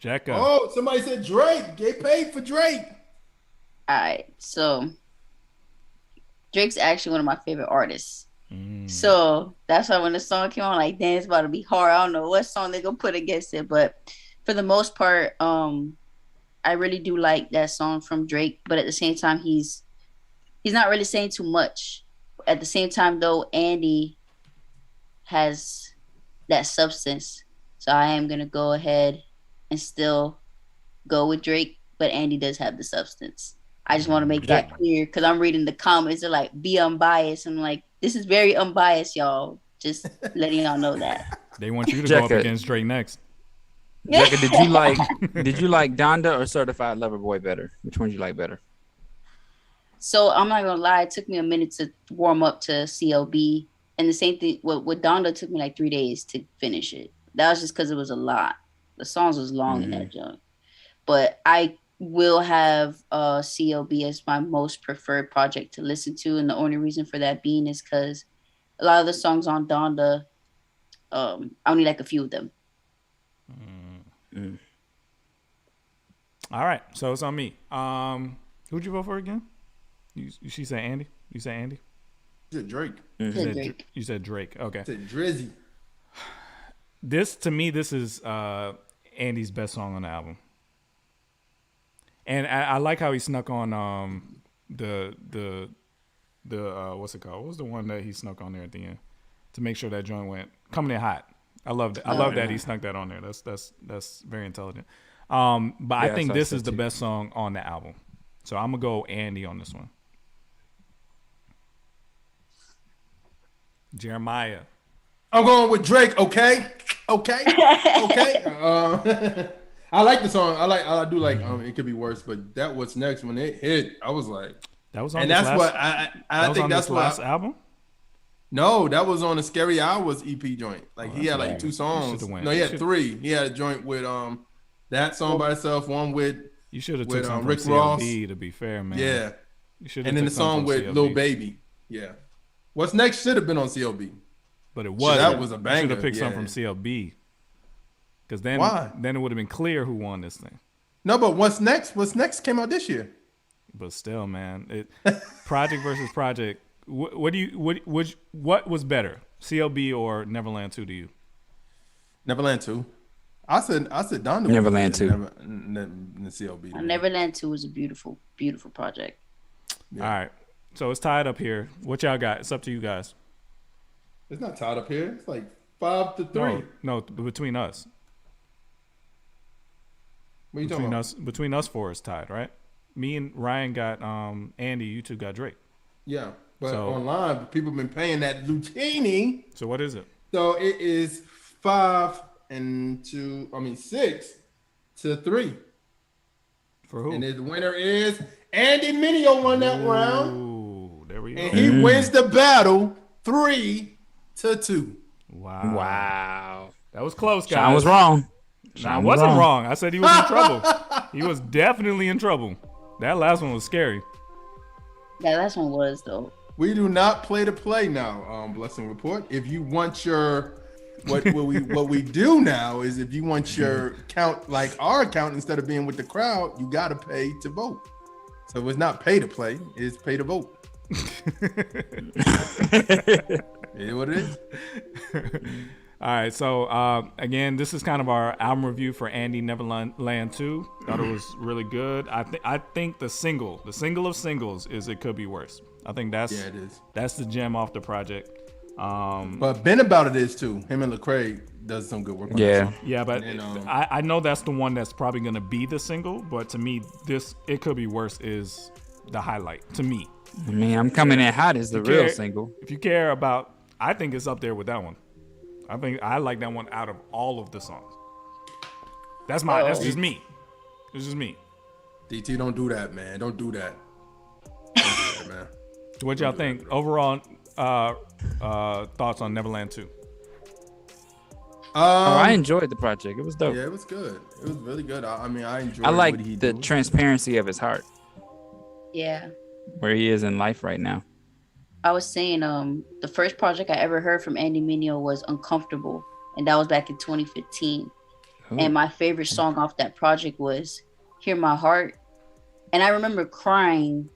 Jekka. Oh, somebody said Drake. Get paid for Drake. All right. So Drake's actually one of my favorite artists. So that's why when the song came on, like, damn, it's about to be hard. I don't know what song they're gonna put against it, but for the most part, I really do like that song from Drake. But at the same time, he's not really saying too much. At the same time, though, Andy has that substance. So I am gonna go ahead and still go with Drake, but Andy does have the substance. I just want to make that clear because I'm reading the comments. They're like, be unbiased. I'm like, this is very unbiased, y'all. Just letting y'all know that. They want you to go up against Drake next. Jekka, did you like Donda or Certified Lover Boy better? Which one did you like better? So I'm not gonna lie, it took me a minute to warm up to CLB, and the same thing with Donda. It took me like 3 days to finish it. That was just because it was a lot. The songs was long in that junk, but I will have CLB as my most preferred project to listen to, and the only reason for that being is because a lot of the songs on Donda, I only like a few of them. All right, so it's on me. Who'd you vote for again? She said Andy. You said Andy. You said Drake. You said Drake. Okay. You said Drizzy. To me, this is Andy's best song on the album, and I like how he snuck on the what's it called? What was the one that he snuck on there at the end to make sure that joint went coming in hot? I love that. I love that he snuck that on there. That's very intelligent. But I think this is the best song on the album. So I'm gonna go Andy on this one. Jeremiah. I'm going with Drake. Okay. I like the song. I do like. It could be worse, but that what's next when it hit, I was like, that was on. And this that's last, what I think. That's last album. No, that was on the Scary Hours EP joint. Like he had like 2 songs. No, he had 3. He had a joint with that song by itself. One with you should have took some Rick from Ross. CLB, to be fair, man. And then the song with Lil Baby. Yeah. What's Next should have been on CLB. But it was. That was a banger. Should have picked something from CLB. Because then it would have been clear who won this thing. No, but What's Next came out this year. But still, man, project versus project. What was better, CLB or Neverland 2 to you? Neverland 2. I said Donda. Neverland 2. CLB. Neverland 2 was a beautiful, beautiful project. Yeah. All right, so it's tied up here. What y'all got? It's up to you guys. It's not tied up here. It's like 5-3. No, between us. What are you talking about? Between us four is tied, right? Me and Ryan got Andy. You two got Drake. Yeah, but online people have been paying that Lucchini. So what is it? So it is 6-3. For who? And the winner is Andy Mineo won that round. Ooh, there we go. And he wins the battle 3-2. Wow. That was close, guys. Sean was wrong. I wasn't wrong. I said he was in trouble. He was definitely in trouble. That last one was scary. That last one was, though. We do not play to play now, Blessing Report. If you want your what we do now is if you want your count like our account instead of being with the crowd, you gotta pay to vote. So it's not pay to play, it's pay to vote. It is what it is. All right, so again, this is kind of our album review for Andy Neverland 2. Thought it was really good. I think the single of singles is It Could Be Worse. I think it is. That's the gem off the project. But Ben About It is too. Him and Lecrae does some good work on that song. Yeah, but I know that's the one that's probably gonna be the single. But to me, this It Could Be Worse is the highlight to me. I mean, I'm coming in hot is the real single. If you care about, I think it's up there with that one. I think I like that one out of all of the songs. That's just me. It's just me. DT, don't do that, man. Don't do that. Don't do that, man. What y'all think? Overall thoughts on Neverland 2? I enjoyed the project. It was dope. Yeah, it was good. It was really good. I mean, I enjoyed. I like what he the transparency of his heart. Yeah. Where he is in life right now. I was saying, the first project I ever heard from Andy Mineo was Uncomfortable, and that was back in 2015. Ooh. And my favorite song off that project was Hear My Heart. And I remember crying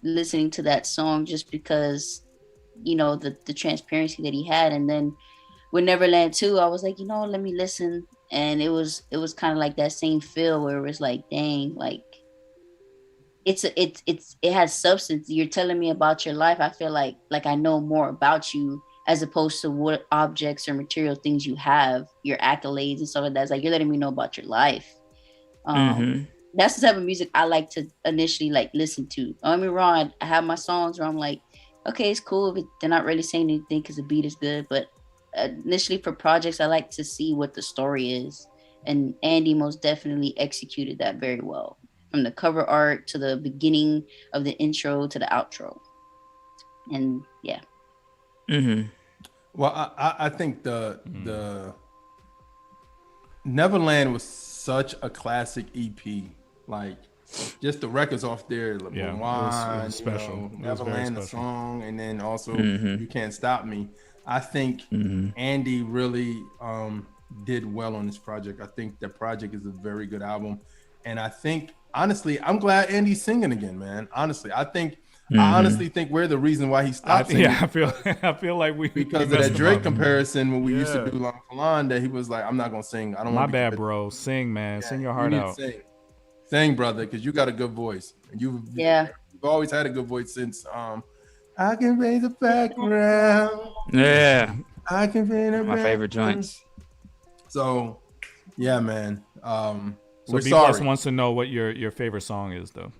listening to that song just because, the transparency that he had. And then with Neverland 2, I was like, let me listen. And it was kind of like that same feel where it was like, dang, like, it has substance. You're telling me about your life. I feel like I know more about you as opposed to what objects or material things you have, your accolades and stuff like that. It's like you're letting me know about your life. That's the type of music I like to initially listen to. Don't get me wrong, I have my songs where I'm like, okay, it's cool if they're not really saying anything because the beat is good. But initially for projects, I like to see what the story is. And Andy most definitely executed that very well. From the cover art to the beginning of the intro to the outro. And yeah. Well, I think the Neverland was such a classic EP. Like just the records off there, it was special. Neverland, the song, and then also You Can't Stop Me. I think Andy really did well on this project. I think the project is a very good album. And I think, honestly, I'm glad Andy's singing again, man. Honestly, I honestly think we're the reason why he stopped singing. Yeah, I feel like because of that Drake comparison when we used to do Long Falon, that he was like, I'm not gonna sing. I don't. My bad, bro. Sing, man. Sing your heart out. Sing, brother, because you got a good voice. You've always had a good voice since I Can Raise a Background. Yeah, I Can Raise a my favorite joints. So, yeah, man. So B Plus wants to know what your favorite song is, though.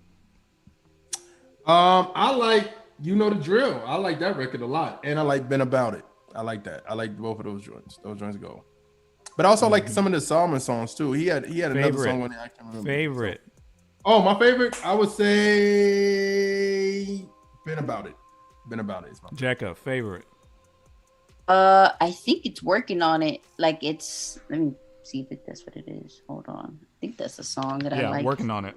I like You Know the Drill. I like that record a lot, and I like Been About It. I like that. I like both of those joints. Those joints go. But I also like some of the Salmon songs too. He had another song on there I can't remember. Favorite. Oh, my favorite. I would say Been About It. Been About It is my favorite. Jekka, favorite. I think it's Working on It. Like it's. Let me see if that's what it is. Hold on. I think that's the song that I like. Yeah, Working on It.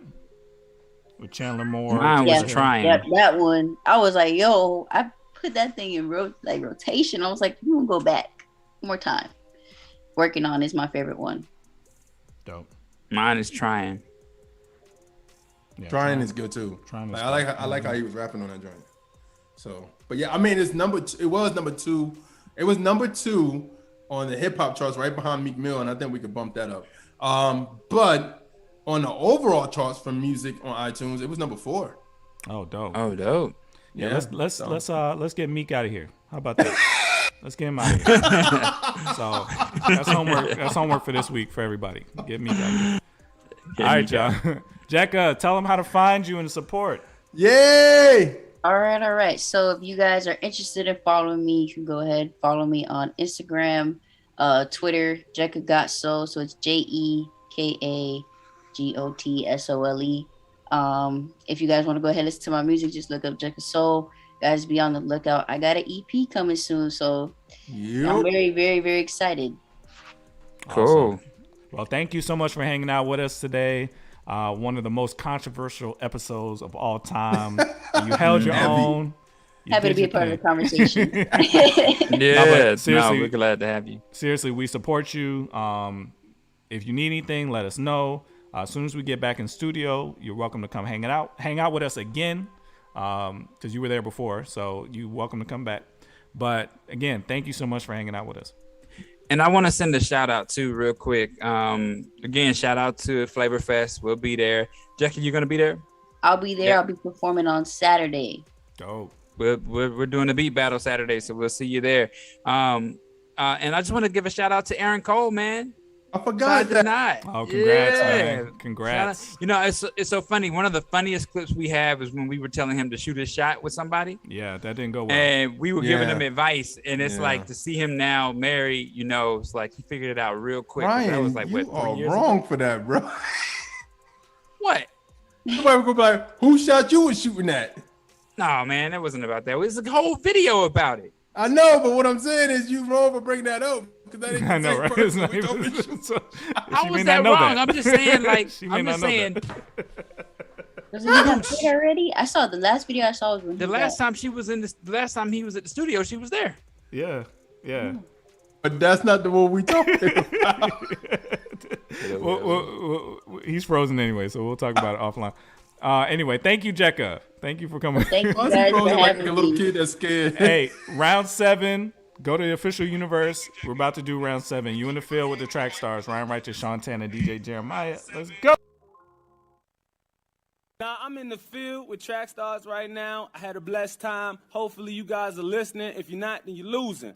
with Chandler Moore. Mine was Trying. Yep, that one. I was like, yo, I put that thing in rotation. I was like, you gonna go back one more time. Working On is my favorite one. Dope. Mine is Trying. Yeah, Trying is good too. Trying like, I like how he was rapping on that joint. So, but yeah, I mean, it's number two. It was number two. It was number 2 on the hip hop charts, right behind Meek Mill, and I think we could bump that up. But on the overall charts for music on iTunes, it was number 4. Oh, dope. Oh, dope. Yeah, let's get Meek out of here. How about that? Let's get him out of here. So that's homework. That's homework for this week for everybody. Get Meek out of here. All right, y'all. Jekka, tell them how to find you and to support. Yay! All right. So if you guys are interested in following me, you can go ahead follow me on Instagram, Twitter, Jekasole. So it's JEKAGOTSOLE. If you guys want to go ahead and listen to my music, just look up Jekasole. Guys, be on the lookout. I got an EP coming soon, so I'm very, very, very excited. Cool. Awesome. Well, thank you so much for hanging out with us today. One of the most controversial episodes of all time. You held your own. Happy to be a part of the conversation. We're glad to have you. Seriously, we support you. If you need anything, let us know. As soon as we get back in studio, you're welcome to come hang out with us again, because you were there before. So you're welcome to come back. But again, thank you so much for hanging out with us. And I want to send a shout out too, real quick. Again, shout out to Flavorfest. We'll be there. Jackie, you gonna be there? I'll be there. I'll be performing on Saturday. Dope. We're doing the beat battle Saturday, so we'll see you there. And I just want to give a shout out to Aaron Cole, man. I forgot that. Oh, congrats, man. Congrats. You know, it's so funny. One of the funniest clips we have is when we were telling him to shoot his shot with somebody. Yeah, that didn't go well. And we were giving him advice. And it's like to see him now married, you know, it's like he figured it out real quick. Ryan, that was like, you are wrong for that, bro. What? Somebody would be like, who shot you was shooting at? No, man, it wasn't about that. It was a whole video about it. I know, but what I'm saying is you wrong for bringing that up. I know, right? It's not even, how was that wrong? I'm just saying, like, I'm just saying. Was it not good already? I saw the last video I saw was when the last time he was at the studio, she was there. Yeah. But that's not the one we talking about. well, he's frozen anyway, so we'll talk about it offline. Anyway, thank you, Jekka. Thank you for coming. Thank you guys for having a little kid that's scared. Hey, round 7. Go to the official universe. We're about to do round 7. You in the field with the Trackstarz. Ryan Righteous, Sean Tanner, DJ Jeremiah. Let's go. Now, I'm in the field with Trackstarz right now. I had a blessed time. Hopefully, you guys are listening. If you're not, then you're losing.